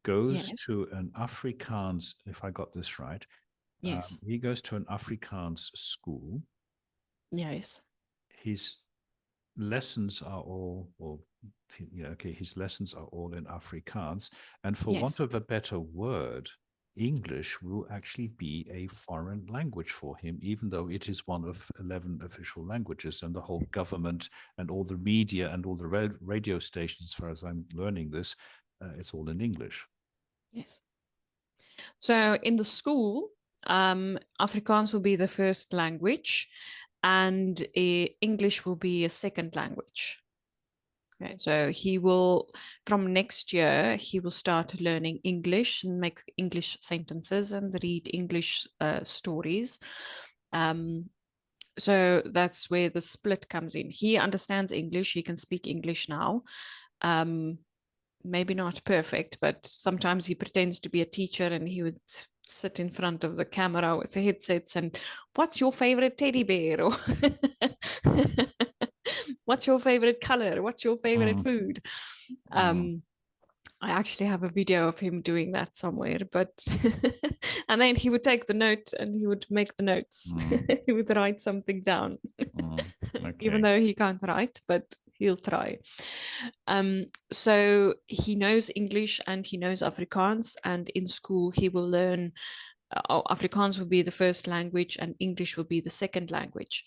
[SPEAKER 2] goes
[SPEAKER 1] Yes.
[SPEAKER 2] to an Afrikaans, if I got this right,
[SPEAKER 1] Yes.
[SPEAKER 2] he goes to an Afrikaans school.
[SPEAKER 1] Yes.
[SPEAKER 2] His lessons are all, his lessons are all in Afrikaans. And for want
[SPEAKER 1] Yes.
[SPEAKER 2] of a better word, English will actually be a foreign language for him, even though it is one of 11 official languages, and the whole government and all the media and all the radio stations, as far as I'm learning this, it's all in English.
[SPEAKER 1] Yes. So in the school, Afrikaans will be the first language, and English will be a second language. Okay, so he will, from next year, he will start learning English and make English sentences and read English stories. So that's where the split comes in. He understands English. He can speak English now. Maybe not perfect, but sometimes he pretends to be a teacher, and he would sit in front of the camera with the headsets and, what's your favorite teddy bear? Or what's your favorite color? What's your favorite food? I actually have a video of him doing that somewhere, but and then he would take the note and he would make the notes. He would write something down,
[SPEAKER 2] Okay.
[SPEAKER 1] even though he can't write, but he'll try. So he knows English and he knows Afrikaans, and in school he will learn Afrikaans will be the first language and English will be the second language.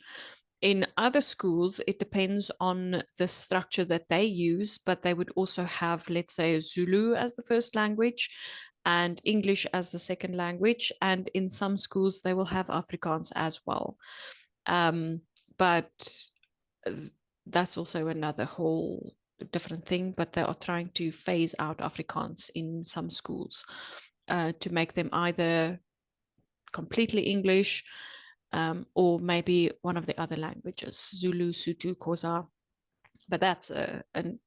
[SPEAKER 1] In other schools, it depends on the structure that they use, but they would also have, let's say, Zulu as the first language and English as the second language. And in some schools, they will have Afrikaans as well. But that's also another whole different thing. But they are trying to phase out Afrikaans in some schools to make them either completely English or maybe one of the other languages, Zulu, Sotho, Xhosa. But that's an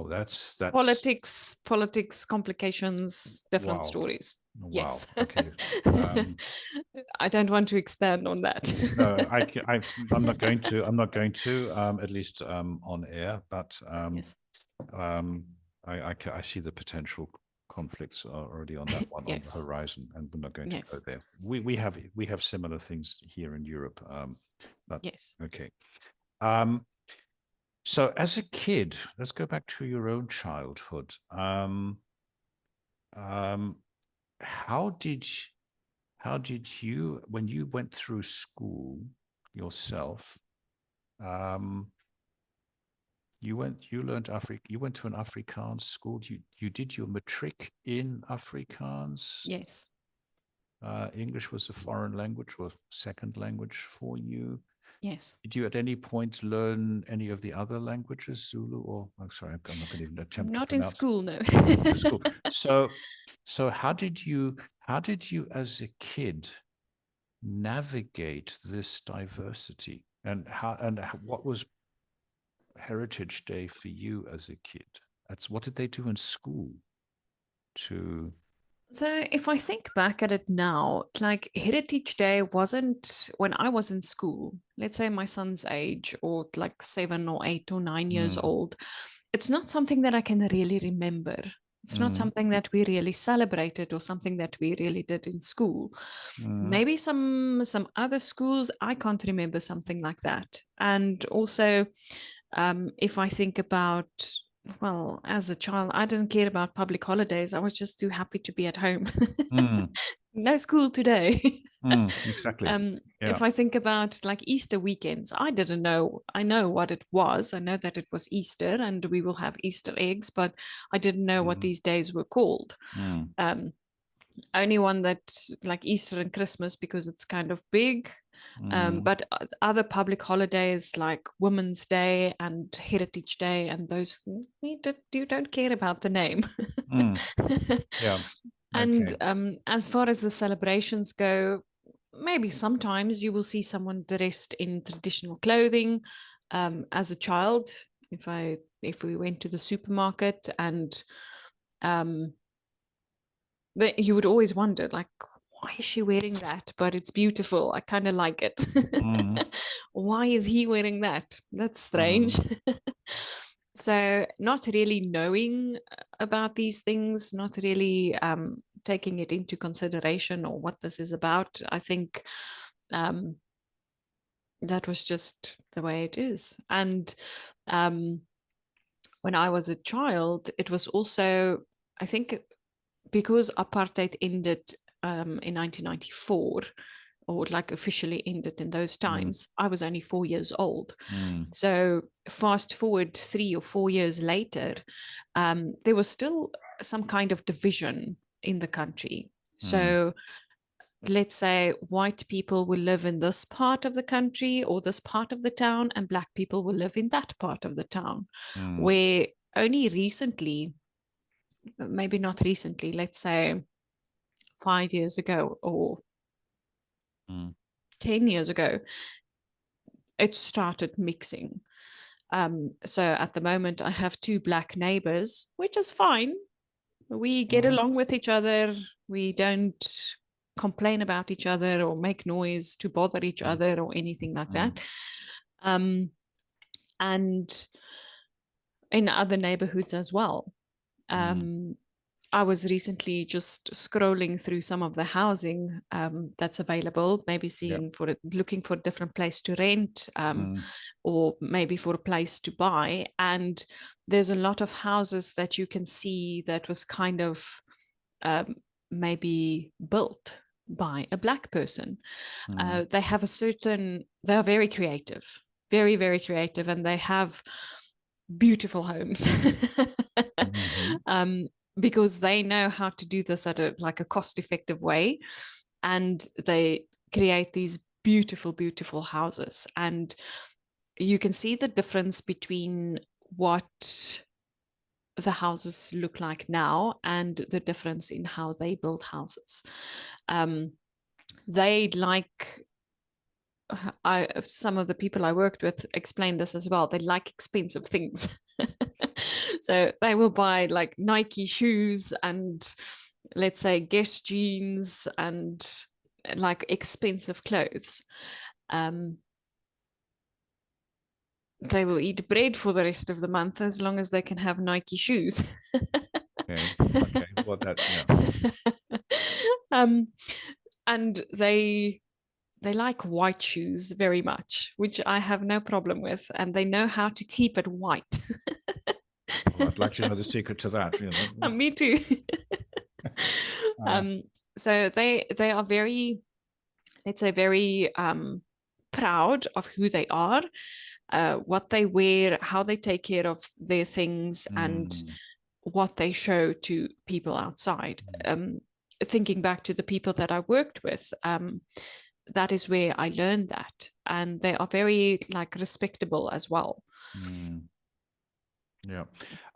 [SPEAKER 2] that's
[SPEAKER 1] politics, complications, different
[SPEAKER 2] wow.
[SPEAKER 1] stories.
[SPEAKER 2] Wow.
[SPEAKER 1] Yes.
[SPEAKER 2] Okay.
[SPEAKER 1] I don't want to expand on that.
[SPEAKER 2] No, I'm not going to. I'm not going to. At least on air. But
[SPEAKER 1] Yes.
[SPEAKER 2] I see the potential conflicts are already on that one on the
[SPEAKER 1] Yes.
[SPEAKER 2] horizon, and we're not going to go
[SPEAKER 1] Yes.
[SPEAKER 2] there. We have similar things here in Europe. But
[SPEAKER 1] Yes.
[SPEAKER 2] okay. So as a kid, let's go back to your own childhood. How did you, when you went through school yourself, you learned you went to an Afrikaans school. You did your matric in Afrikaans.
[SPEAKER 1] Yes.
[SPEAKER 2] English was a foreign language or second language for you.
[SPEAKER 1] Yes.
[SPEAKER 2] Did you at any point learn any of the other languages, Zulu or, I'm sorry, I'm not going to even attempt to
[SPEAKER 1] Not in
[SPEAKER 2] pronounce.
[SPEAKER 1] school, no.
[SPEAKER 2] In school. So how did you as a kid navigate this diversity, and what was Heritage Day for you as a kid? What did they do in school to?
[SPEAKER 1] So if I think back at it now, like Heritage Day wasn't when I was in school, let's say my son's age or like 7 or 8 or 9 years
[SPEAKER 2] Mm,
[SPEAKER 1] old, it's not something that I can really remember. It's not
[SPEAKER 2] mm,
[SPEAKER 1] something that we really celebrated or something that we really did in school.
[SPEAKER 2] mm,
[SPEAKER 1] Maybe some other schools, I can't remember something like that. And also, if I think about, well, as a child, I didn't care about public holidays. I was just too happy to be at home.
[SPEAKER 2] mm,
[SPEAKER 1] No school today.
[SPEAKER 2] exactly. Yeah.
[SPEAKER 1] If I think about like Easter weekends, I didn't know. I know what it was. I know that it was Easter and we will have Easter eggs, but I didn't know what
[SPEAKER 2] Mm,
[SPEAKER 1] these days were called.
[SPEAKER 2] mm,
[SPEAKER 1] Um, Only one that like Easter and Christmas because it's kind of big.
[SPEAKER 2] mm,
[SPEAKER 1] But other public holidays like Women's Day and Heritage Day and those things, you don't care about the name.
[SPEAKER 2] mm, yeah.
[SPEAKER 1] And
[SPEAKER 2] Okay.
[SPEAKER 1] as far as the celebrations go, maybe sometimes you will see someone dressed in traditional clothing. As a child, if we went to the supermarket and um, you would always wonder, like, why is she wearing that? But it's beautiful. I kind of like it.
[SPEAKER 2] Mm,
[SPEAKER 1] Why is he wearing that? That's strange.
[SPEAKER 2] mm,
[SPEAKER 1] So, not really knowing about these things, not really taking it into consideration or what this is about. I think um, that was just the way it is. And um, when I was a child, it was also, I think, because apartheid ended in 1994, or like officially ended in those
[SPEAKER 2] mm,
[SPEAKER 1] times, I was only 4 years old.
[SPEAKER 2] mm,
[SPEAKER 1] So fast forward 3 or 4 years later, there was still some kind of division in the country.
[SPEAKER 2] mm,
[SPEAKER 1] So let's say white people will live in this part of the country or this part of the town, and black people will live in that part of the town,
[SPEAKER 2] mm,
[SPEAKER 1] where only recently, maybe not recently, let's say 5 years ago or
[SPEAKER 2] mm,
[SPEAKER 1] 10 years ago, it started mixing. So at the moment, I have two black neighbors, which is fine. We get
[SPEAKER 2] mm,
[SPEAKER 1] along with each other. We don't complain about each other or make noise to bother each
[SPEAKER 2] mm,
[SPEAKER 1] other or anything like
[SPEAKER 2] mm,
[SPEAKER 1] that. Um, and in other neighborhoods as well.
[SPEAKER 2] mm.
[SPEAKER 1] Um, I was recently just scrolling through some of the housing that's available, maybe
[SPEAKER 2] Yeah.
[SPEAKER 1] seeing for it, looking for a different place to rent,
[SPEAKER 2] Mm,
[SPEAKER 1] or maybe for a place to buy. And there's a lot of houses that you can see that was kind of um, maybe built by a Black person.
[SPEAKER 2] Mm.
[SPEAKER 1] They are very creative, very, very creative, and they have beautiful homes.
[SPEAKER 2] Mm-hmm.
[SPEAKER 1] um, because they know how to do this at a cost-effective way, and they create these beautiful, beautiful houses. And you can see the difference between what the houses look like now and the difference in how they build houses. They like some of the people I worked with explained this as well. They like expensive things. So they will buy like Nike shoes and, let's say, Guess jeans and like expensive clothes. Um, they will eat bread for the rest of the month as long as they can have Nike shoes.
[SPEAKER 2] Okay. Okay. Well, that, yeah.
[SPEAKER 1] um, and they like white shoes very much, which I have no problem with, and they know how to keep it white.
[SPEAKER 2] Well, I'd like to know the secret to that. You know.
[SPEAKER 1] Me too.
[SPEAKER 2] Uh,
[SPEAKER 1] So they are very, let's say, very proud of who they are, what they wear, how they take care of their things, and
[SPEAKER 2] mm,
[SPEAKER 1] what they show to people outside.
[SPEAKER 2] mm,
[SPEAKER 1] Thinking back to the people that I worked with, that is where I learned that, and they are very like respectable as well.
[SPEAKER 2] mm. Yeah.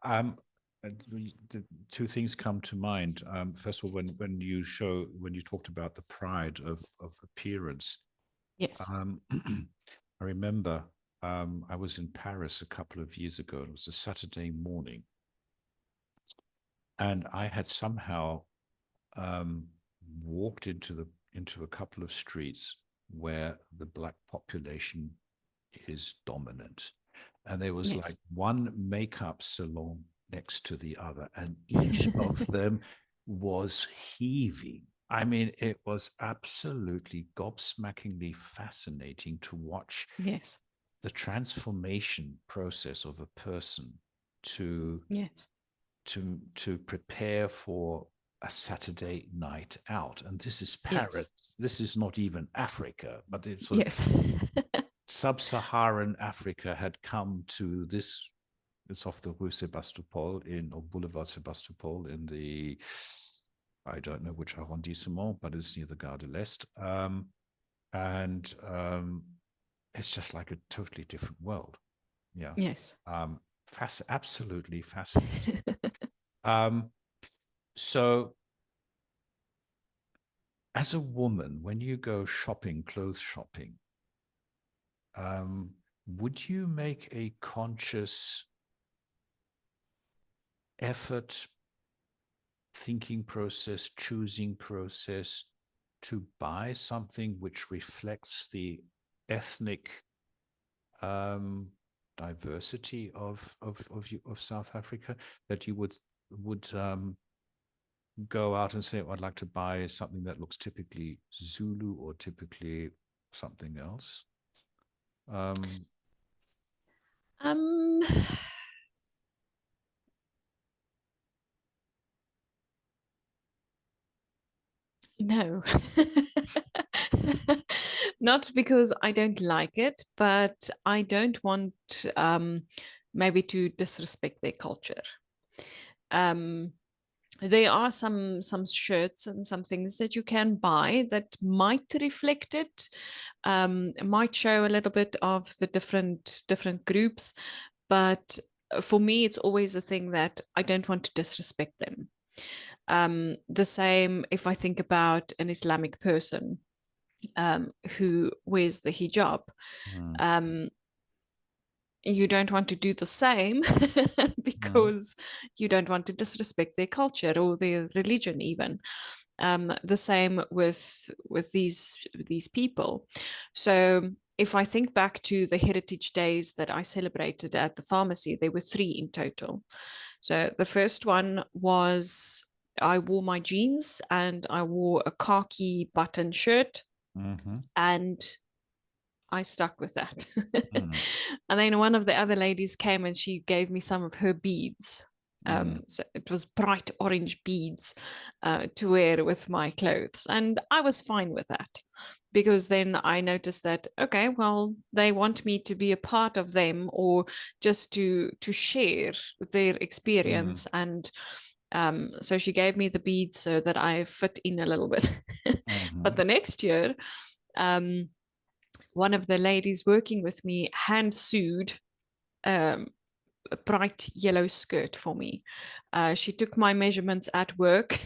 [SPEAKER 2] Um, the two things come to mind. First of all, when you talked about the pride of appearance,
[SPEAKER 1] Yes.
[SPEAKER 2] I remember I was in Paris a couple of years ago. It was a Saturday morning, and I had somehow um, walked into a couple of streets where the Black population is dominant. And there was
[SPEAKER 1] Yes.
[SPEAKER 2] like one makeup salon next to the other, and each of them was heaving. I mean, it was absolutely gobsmackingly fascinating to watch
[SPEAKER 1] Yes.
[SPEAKER 2] the transformation process of a person to
[SPEAKER 1] Yes.
[SPEAKER 2] to prepare for a Saturday night out. And this is Paris.
[SPEAKER 1] Yes.
[SPEAKER 2] This is not even Africa, but it's sort of
[SPEAKER 1] Yes.
[SPEAKER 2] sub-Saharan Africa had come to this. It's off the Rue Sebastopol or Boulevard Sebastopol in the, I don't know which arrondissement, but it's near the Gare de l'Est. And it's just like a totally different world. Yeah.
[SPEAKER 1] Yes.
[SPEAKER 2] Absolutely fascinating. Um, so as a woman, when you go shopping, clothes shopping, would you make a conscious effort, thinking process, choosing process to buy something which reflects the ethnic diversity of South Africa, that you would go out and say, oh, I'd like to buy something that looks typically Zulu or typically something else? Um,
[SPEAKER 1] um no. Not because I don't like it, but I don't want maybe to disrespect their culture. um there are some shirts and some things that you can buy that might reflect it, might show a little bit of the different groups, but for me it's always a thing that I don't want to disrespect them. The same if I think about an Islamic person who wears the hijab.
[SPEAKER 2] mm,
[SPEAKER 1] um, you don't want to do the same
[SPEAKER 2] mm,
[SPEAKER 1] because you don't want to disrespect their culture or their religion even. The same with these people. So if I think back to the heritage days that I celebrated at the pharmacy, there were 3 in total. So the first one was I wore my jeans and I wore a khaki button shirt,
[SPEAKER 2] mm-hmm,
[SPEAKER 1] and I stuck with that.
[SPEAKER 2] mm,
[SPEAKER 1] And then one of the other ladies came and she gave me some of her beads. So it was bright orange beads to wear with my clothes. And I was fine with that because then I noticed that, okay, well, they want me to be a part of them or just to share their experience. And so she gave me the beads so that I fit in a little bit. But the next year, one of the ladies working with me hand sewed a bright yellow skirt for me. She took my measurements at work.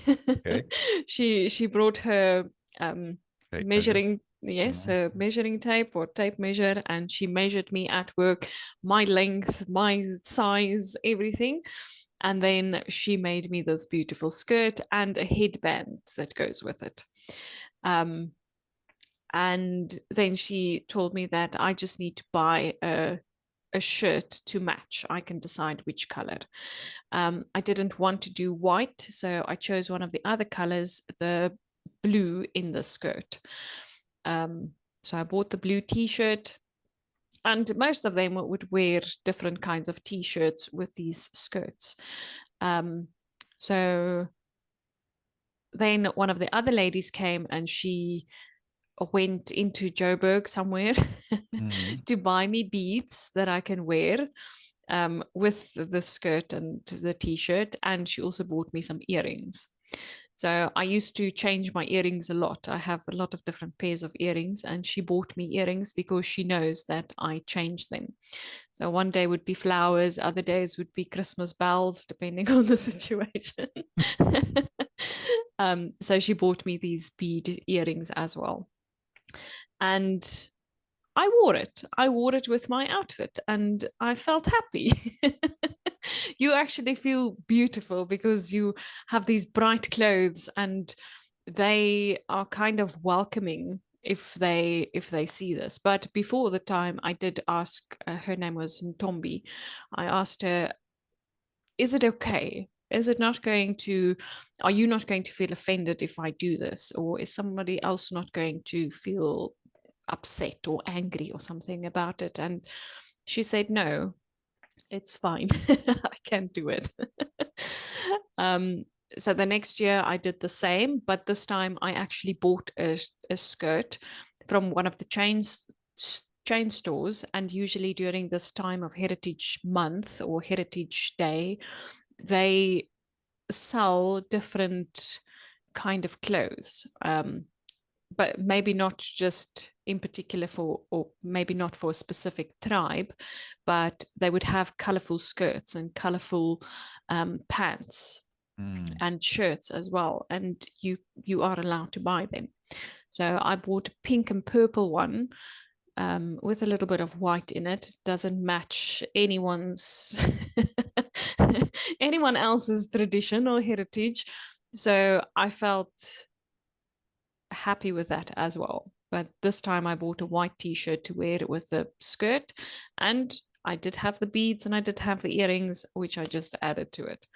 [SPEAKER 2] Okay.
[SPEAKER 1] She brought her
[SPEAKER 2] Tape
[SPEAKER 1] measuring her measuring tape or tape measure, and she measured me at work, my length, my size, everything. And then she made me this beautiful skirt and a headband that goes with it. And then she told me that I just need to buy a shirt to match. I can decide which color. I didn't want to do white, so I chose one of the other colors, the blue in the skirt. So I bought the blue t-shirt, and most of them would wear different kinds of t-shirts with these skirts. So then one of the other ladies came and she went into Joburg somewhere to buy me beads that I can wear with the skirt and the t-shirt. And she also bought me some earrings. So I used to change my earrings a lot. I have a lot of different pairs of earrings, and she bought me earrings because she knows that I change them. So one day would be flowers, other days would be Christmas bells, depending on the situation. So she bought me these bead earrings as well. And I wore it. I wore it with my outfit and I felt happy. You actually feel beautiful because you have these bright clothes and they are kind of welcoming if they see this. But before the time, I did ask, her name was Ntombi. I asked her, is it okay? Is it not going to, are you not going to feel offended if I do this? Or is somebody else not going to feel upset or angry or something about it? And she said, no, it's fine. I can do it. So the next year I did the same, but this time I actually bought a skirt from one of the chain stores. And usually during this time of Heritage Month or Heritage Day, they sell different kind of clothes. But maybe not just in particular for, or maybe not for a specific tribe, but they would have colorful skirts and colorful pants and shirts as well. And you are allowed to buy them. So I bought a pink and purple one with a little bit of white in it. Doesn't match anyone's anyone else's tradition or heritage. So I felt happy with that as well. But this time I bought a white t-shirt to wear with the skirt, and I did have the beads and I did have the earrings, which I just added to it.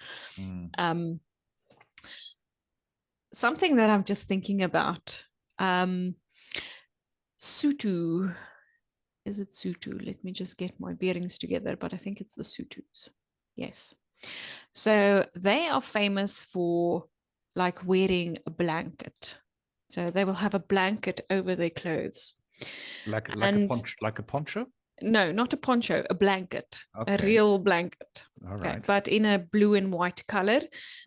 [SPEAKER 1] Something that I'm just thinking about, Sutu. Is it Sutu? Let me just get my bearings together, but I think it's the Sutus. Yes. So they are famous for like wearing a blanket. So they will have a blanket over their clothes.
[SPEAKER 2] Like a poncho?
[SPEAKER 1] No, not a poncho, a blanket, a
[SPEAKER 2] Okay.
[SPEAKER 1] real blanket.
[SPEAKER 2] All
[SPEAKER 1] Okay,
[SPEAKER 2] right.
[SPEAKER 1] but in a blue and white color,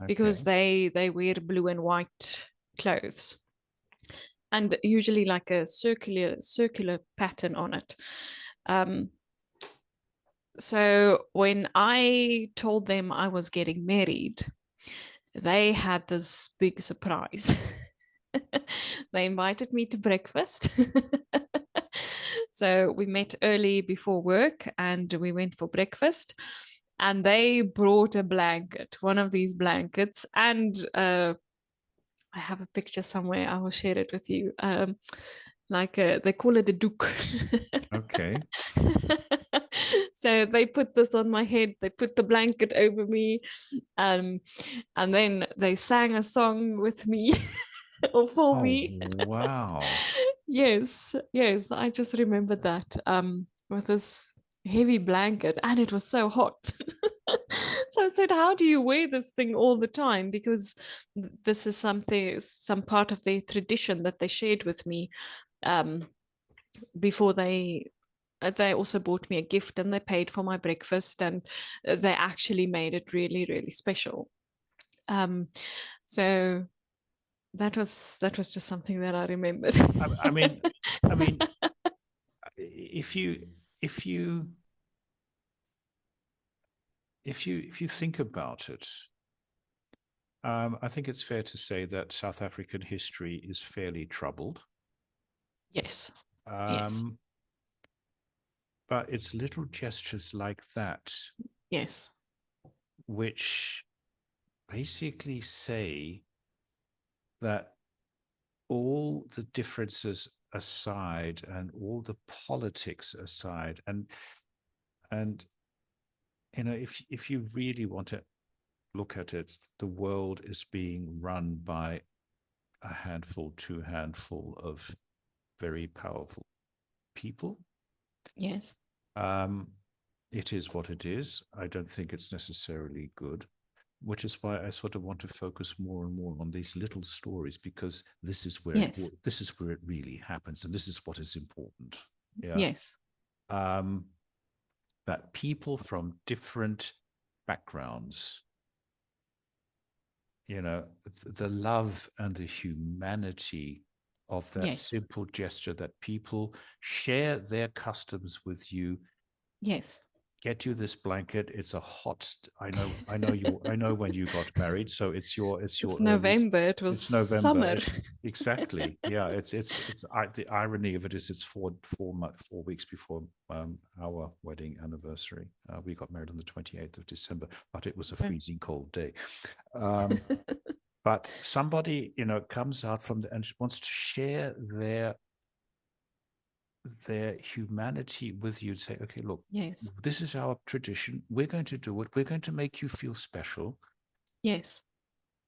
[SPEAKER 1] because they wear blue and white clothes. And usually like a circular pattern on it. So when I told them I was getting married, they had this big surprise. They invited me to breakfast. So we met early before work and we went for breakfast. And they brought a blanket, one of these blankets, and I have a picture somewhere. I will share it with you. They call it a doek.
[SPEAKER 2] Okay.
[SPEAKER 1] So they put this on my head. They put the blanket over me, and then they sang a song with me or for me.
[SPEAKER 2] Wow.
[SPEAKER 1] Yes. I just remember that with this heavy blanket, and it was so hot. So I said, how do you wear this thing all the time? Because this is something, some part of their tradition that they shared with me, um, before they also bought me a gift, and they paid for my breakfast, and they actually made it really, really special. Um, so that was just something that I remembered.
[SPEAKER 2] I mean, I mean, if you if you if you think about it, I think it's fair to say that South African history is fairly troubled.
[SPEAKER 1] Yes, yes,
[SPEAKER 2] Um, but it's little gestures like that
[SPEAKER 1] yes,
[SPEAKER 2] which basically say that all the differences aside and all the politics aside, and if you really want to look at it, the world is being run by a handful, two handful of very powerful people.
[SPEAKER 1] yes,
[SPEAKER 2] Um, it is what it is. I don't think it's necessarily good, which is why I sort of want to focus more and more on these little stories, because
[SPEAKER 1] yes,
[SPEAKER 2] this is where it really happens, and this is what is important. Yeah,
[SPEAKER 1] yes,
[SPEAKER 2] um, that people from different backgrounds, the love and the humanity of that
[SPEAKER 1] yes,
[SPEAKER 2] simple gesture, that people share their customs with you,
[SPEAKER 1] yes.
[SPEAKER 2] get you this blanket. It's a hot, I know when you got married, so it's
[SPEAKER 1] It's
[SPEAKER 2] your early,
[SPEAKER 1] November. It was
[SPEAKER 2] it's November.
[SPEAKER 1] summer.
[SPEAKER 2] Exactly. Yeah, the irony of it is it's 4 weeks before our wedding anniversary. We got married on the 28th of December, but it was a freezing cold day. Um, but somebody, comes out from and wants to share their humanity with you, say, okay, look,
[SPEAKER 1] Yes,
[SPEAKER 2] this is our tradition. We're going to do it. We're going to make you feel special.
[SPEAKER 1] yes,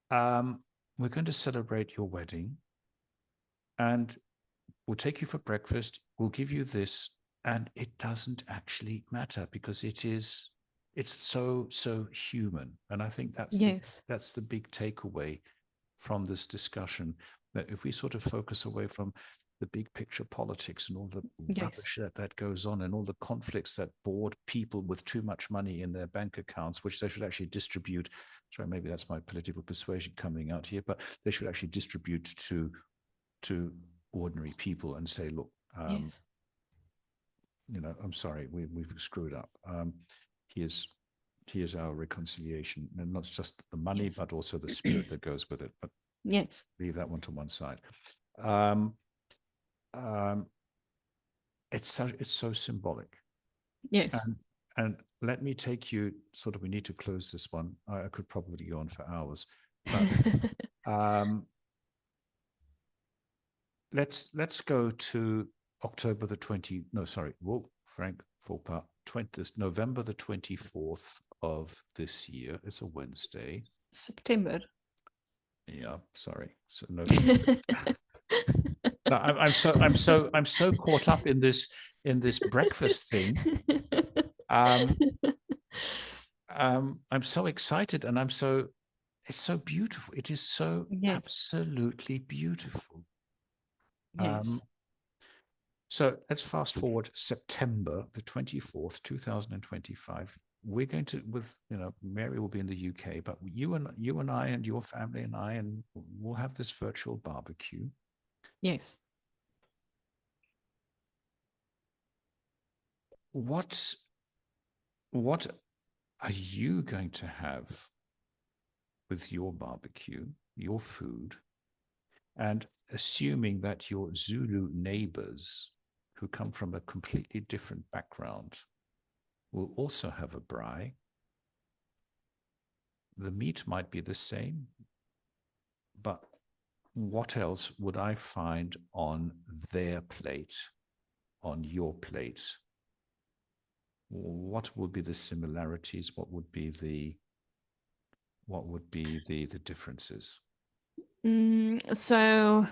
[SPEAKER 2] Um, we're going to celebrate your wedding, and we'll take you for breakfast. We'll give you this. And it doesn't actually matter because it's so human. And I think
[SPEAKER 1] yes,
[SPEAKER 2] that's the big takeaway from this discussion, that if we sort of focus away from the big picture politics and all the
[SPEAKER 1] yes,
[SPEAKER 2] rubbish that goes on and all the conflicts that board people with too much money in their bank accounts, which they should actually distribute. Sorry, maybe that's my political persuasion coming out here, but they should actually distribute to ordinary people and say, look,
[SPEAKER 1] yes,
[SPEAKER 2] I'm sorry, we've screwed up. Here's our reconciliation, and not just the money,
[SPEAKER 1] yes,
[SPEAKER 2] but also the spirit that goes with it. But
[SPEAKER 1] yes,
[SPEAKER 2] leave that one to one side. Um, um, it's so symbolic,
[SPEAKER 1] yes.
[SPEAKER 2] and let me take you sort of. We need to close this one. I could probably go on for hours, but um, let's go to October the 20. No, sorry, whoa, Frank, faux pas. November the 24th of this year. It's a Wednesday.
[SPEAKER 1] September.
[SPEAKER 2] Yeah, sorry. So November. No, I'm so caught up in this breakfast thing. Um, I'm so excited, and it's so beautiful. It is so
[SPEAKER 1] Yes,
[SPEAKER 2] absolutely beautiful. Um,
[SPEAKER 1] yes,
[SPEAKER 2] so let's fast forward September the 24th, 2025. We're going to, Mary will be in the UK, but you and I and your family and I, and we'll have this virtual barbecue.
[SPEAKER 1] yes.
[SPEAKER 2] What what are you going to have with your barbecue, your food, and assuming that your Zulu neighbors who come from a completely different background will also have a braai? The meat might be the same, but what else would I find on their plate, on your plate? What would be the similarities? What would be the differences?
[SPEAKER 1] So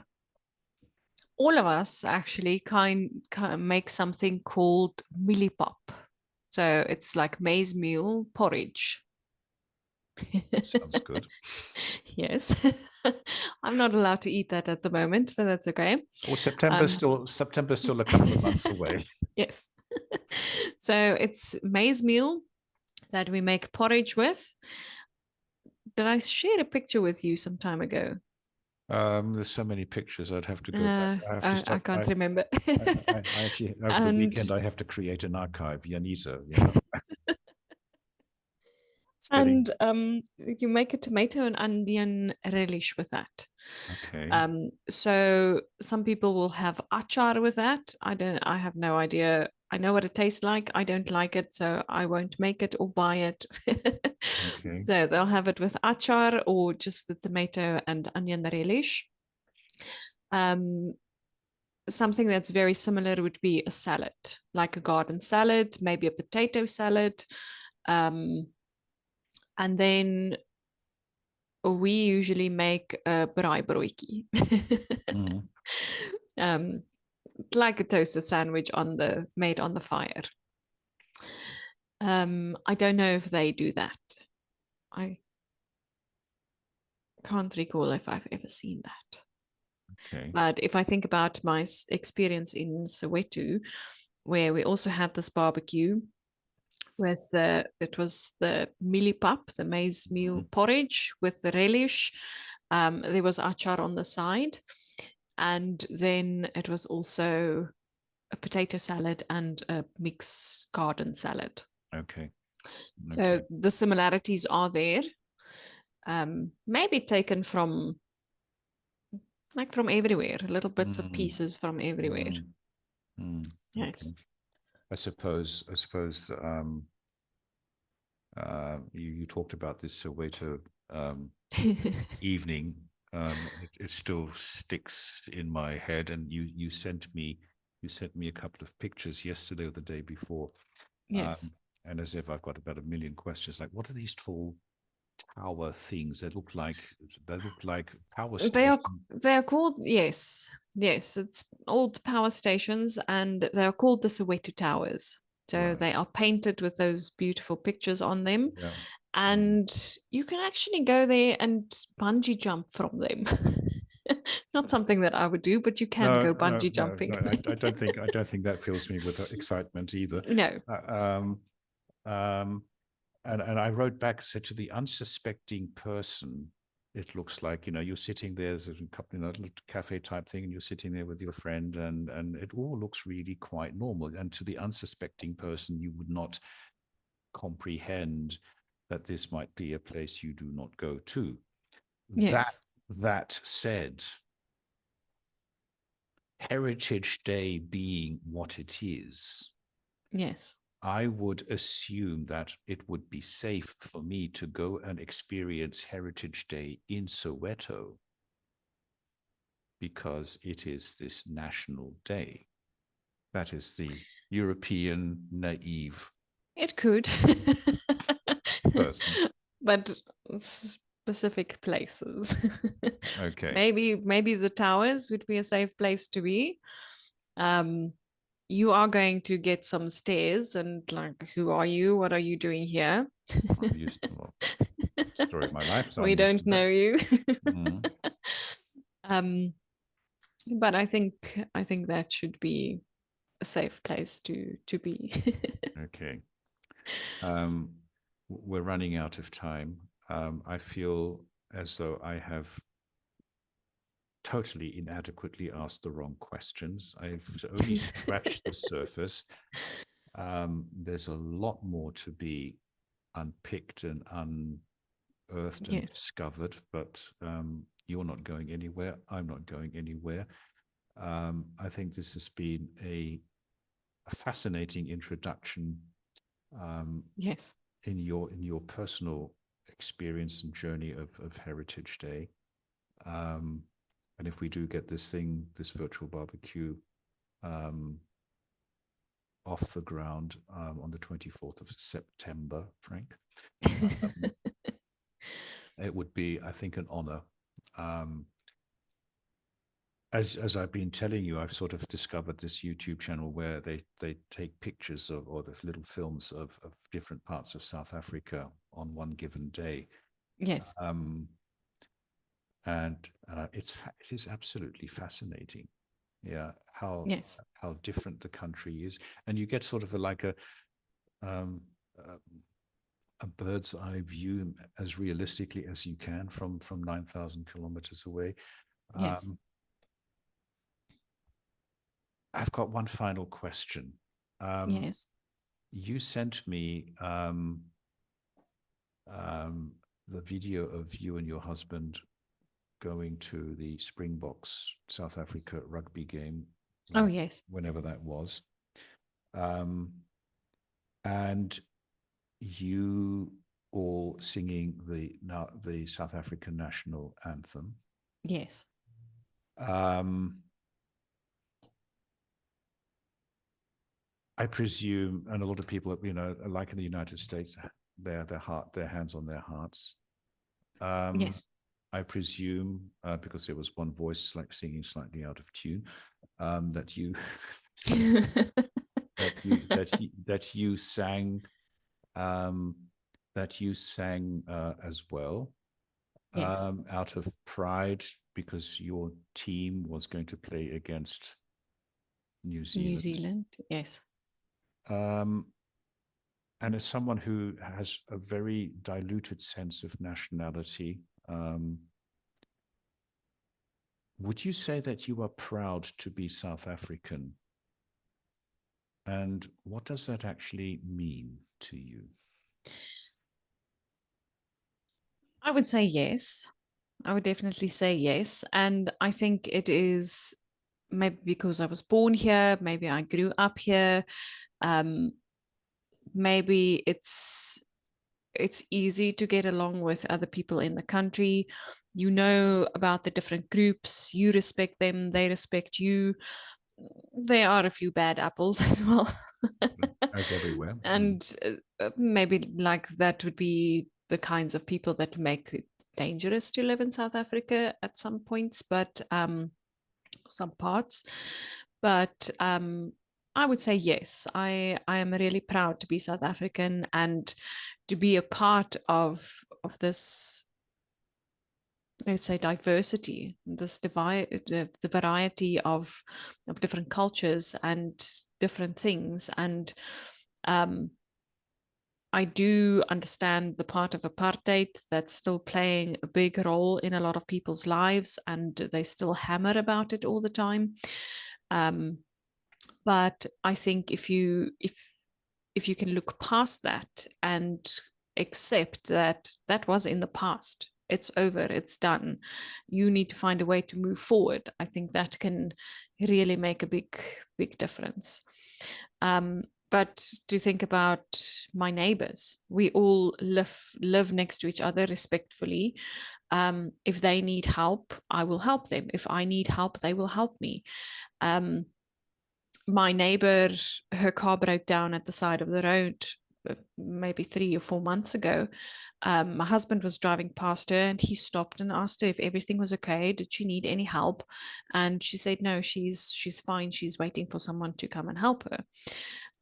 [SPEAKER 1] all of us actually kind make something called millipop. So it's like maize meal porridge.
[SPEAKER 2] Sounds good.
[SPEAKER 1] Yes. I'm not allowed to eat that at the moment, but that's okay.
[SPEAKER 2] Well,
[SPEAKER 1] Um,
[SPEAKER 2] September's still a couple of months away.
[SPEAKER 1] yes. So it's maize meal that we make porridge with. Did I share a picture with you some time ago?
[SPEAKER 2] There's so many pictures. I'd have to go back. I have to
[SPEAKER 1] I
[SPEAKER 2] start.
[SPEAKER 1] can't remember.
[SPEAKER 2] I actually over the
[SPEAKER 1] and
[SPEAKER 2] weekend I have to create an archive. Janita, you know, it's getting
[SPEAKER 1] you make a tomato and onion relish with that.
[SPEAKER 2] okay.
[SPEAKER 1] So some people will have achar with that. I have no idea. I know what it tastes like. I don't like it, so I won't make it or buy it.
[SPEAKER 2] Okay.
[SPEAKER 1] So they'll have it with achar or just the tomato and onion relish. Um, Something that's very similar would be a salad, like a garden salad, maybe a potato salad. Um, and then we usually make a braaibroodjie.
[SPEAKER 2] Mm.
[SPEAKER 1] um, like a toasted sandwich made on the fire. I don't know if they do that. I can't recall if I've ever seen that.
[SPEAKER 2] Okay.
[SPEAKER 1] But if I think about my experience in Soweto, where we also had this barbecue with it was the millipap, the maize meal
[SPEAKER 2] Mm.
[SPEAKER 1] porridge with the relish. There was achar on the side, and then it was also a potato salad and a mixed garden salad.
[SPEAKER 2] Okay.
[SPEAKER 1] So
[SPEAKER 2] Okay.
[SPEAKER 1] the similarities are there. Maybe taken from from everywhere, little bits of
[SPEAKER 2] Mm.
[SPEAKER 1] pieces from everywhere.
[SPEAKER 2] Mm. Mm. Okay.
[SPEAKER 1] Yes.
[SPEAKER 2] I suppose you talked about this Soweto um, evening. It still sticks in my head, and you sent me a couple of pictures yesterday or the day before,
[SPEAKER 1] Yes.
[SPEAKER 2] um, and as if I've got about a million questions, like what are these tall tower things? They look like power
[SPEAKER 1] They are
[SPEAKER 2] stations.
[SPEAKER 1] they are called, yes. Yes, it's old power stations and they are called the Soweto Towers. So
[SPEAKER 2] Right.
[SPEAKER 1] they are painted with those beautiful pictures on them.
[SPEAKER 2] Yeah. Mm.
[SPEAKER 1] And you can actually go there and bungee jump from them. Not something that I would do, but you can
[SPEAKER 2] No,
[SPEAKER 1] go
[SPEAKER 2] no,
[SPEAKER 1] bungee
[SPEAKER 2] no,
[SPEAKER 1] jumping.
[SPEAKER 2] no. I don't think that fills me with excitement either.
[SPEAKER 1] No.
[SPEAKER 2] Uh, um, um, and I wrote back, said to the unsuspecting person, it looks like, you're sitting there, there's a couple, little cafe type thing, and you're sitting there with your friend, and it all looks really quite normal. And to the unsuspecting person, you would not comprehend that this might be a place you do not go to. That
[SPEAKER 1] Yes.
[SPEAKER 2] that said, Heritage Day being what it is,
[SPEAKER 1] Yes.
[SPEAKER 2] I would assume that it would be safe for me to go and experience Heritage Day in Soweto because it is this national day. That is the European naive
[SPEAKER 1] It could.
[SPEAKER 2] person.
[SPEAKER 1] But specific places.
[SPEAKER 2] Okay.
[SPEAKER 1] Maybe the towers would be a safe place to be. Um, you are going to get some stares and like, who are you? What are you doing here?
[SPEAKER 2] I'm used to, well, story of my life, so I'm
[SPEAKER 1] We
[SPEAKER 2] used
[SPEAKER 1] don't
[SPEAKER 2] to that.
[SPEAKER 1] know you.
[SPEAKER 2] Mhm.
[SPEAKER 1] um, but I think that should be a safe place to be.
[SPEAKER 2] Okay. Um, we're running out of time. I feel as though I have totally inadequately asked the wrong questions. I've only scratched the surface. There's a lot more to be unpicked and unearthed and
[SPEAKER 1] Yes.
[SPEAKER 2] discovered, but you're not going anywhere. I'm not going anywhere. I think this has been a fascinating introduction um,
[SPEAKER 1] Yes.
[SPEAKER 2] in your personal experience and journey of Heritage Day. Um, and if we do get this virtual barbecue um, off the ground on the 24th of September, Frank, um, it would be, I think, an honor. Um, as I've been telling you, I've sort of discovered this YouTube channel where they take pictures of, or the little films of different parts of South Africa on one given day.
[SPEAKER 1] Yes.
[SPEAKER 2] Um, and it is absolutely fascinating. Yeah,
[SPEAKER 1] Yes.
[SPEAKER 2] how different the country is, and you get sort of um, uh, a bird's eye view as realistically as you can from 9,000 kilometers away.
[SPEAKER 1] Yes.
[SPEAKER 2] Um, I've got one final question. Um,
[SPEAKER 1] Yes.
[SPEAKER 2] you sent me um, the video of you and your husband going to the Springboks South Africa rugby game,
[SPEAKER 1] Oh, yes.
[SPEAKER 2] whenever that was, um, and you all singing the South African national anthem.
[SPEAKER 1] Yes.
[SPEAKER 2] Um, I presume, and a lot of people, like in the United States, their hands on their hearts.
[SPEAKER 1] Yes.
[SPEAKER 2] I presume, because there was one voice like singing slightly out of tune, that you that you sang as well,
[SPEAKER 1] Yes.
[SPEAKER 2] out of pride because your team was going to play against New
[SPEAKER 1] New
[SPEAKER 2] Zealand.
[SPEAKER 1] Zealand. Yes.
[SPEAKER 2] Um, and as someone who has a very diluted sense of nationality, would you say that you are proud to be South African? And what does that actually mean to you?
[SPEAKER 1] I would say yes. I would definitely say yes. And I think it is maybe because I was born here, maybe I grew up here. Um, maybe it's easy to get along with other people in the country. You know about the different groups, you respect them, they respect you. There are a few bad apples as well.
[SPEAKER 2] As everywhere.
[SPEAKER 1] And maybe like that would be the kinds of people that make it dangerous to live in South Africa at some points, but some parts. But I would say yes. I am really proud to be South African and to be a part of this, let's say, diversity, this the variety of different cultures and different things. And um, I do understand the part of apartheid that's still playing a big role in a lot of people's lives, and they still hammer about it all the time. Um, but I think if you can look past that and accept that that was in the past, it's over, it's done, you need to find a way to move forward. I think that can really make a big difference. But to think about my neighbors, we all live next to each other respectfully. If they need help, I will help them. If I need help, they will help me. um, my neighbor, her car broke down at the side of the road maybe 3 or 4 months ago. My husband was driving past her and he stopped and asked her if everything was okay. Did she need any help? And she said no, she's fine. She's waiting for someone to come and help her.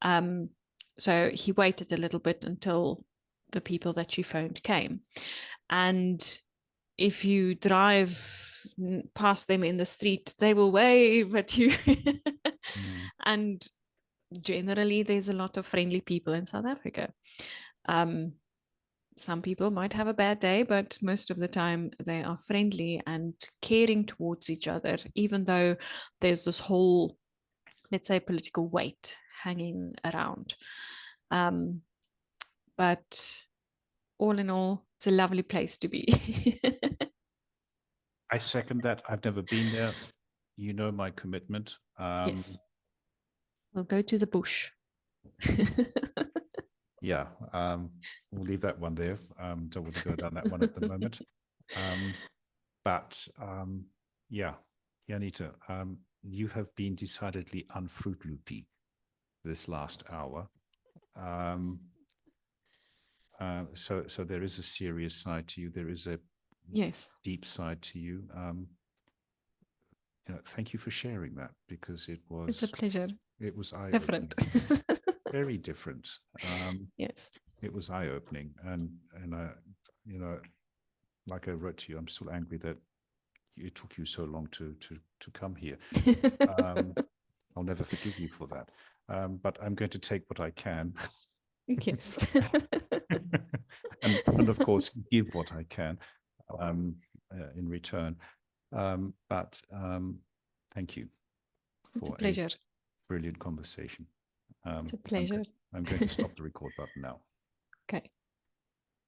[SPEAKER 1] Um, so he waited a little bit until the people that she phoned came. And if you drive past them in the street, they will wave at you.
[SPEAKER 2] Mm.
[SPEAKER 1] And generally, there's a lot of friendly people in South Africa. Um, some people might have a bad day, but most of the time they are friendly and caring towards each other, even though there's this whole, let's say, political weight hanging around. Um, but all in all, it's a lovely place to be.
[SPEAKER 2] I second that. I've never been there. You know my commitment.
[SPEAKER 1] Yes, we'll go to the bush.
[SPEAKER 2] Yeah, we'll leave that one there. Don't want to go down that one at the moment. But yeah, Janita, you have been decidedly unfruit loopy this last hour. So there is a serious side to you. There is a
[SPEAKER 1] Yes.
[SPEAKER 2] deep side to you. thank you for sharing that, because
[SPEAKER 1] It's a pleasure.
[SPEAKER 2] it was
[SPEAKER 1] Different.
[SPEAKER 2] eye-opening, very different.
[SPEAKER 1] Yes.
[SPEAKER 2] It was eye-opening, and I, you know, like I wrote to you, I'm still angry that it took you so long to come here. I'll never forgive you for that. But I'm going to take what I can.
[SPEAKER 1] Yes.
[SPEAKER 2] and of course give what I can in return. But thank you
[SPEAKER 1] It's a
[SPEAKER 2] for a
[SPEAKER 1] pleasure.
[SPEAKER 2] brilliant conversation.
[SPEAKER 1] It's a pleasure.
[SPEAKER 2] I'm going to stop the record button now.
[SPEAKER 1] Okay.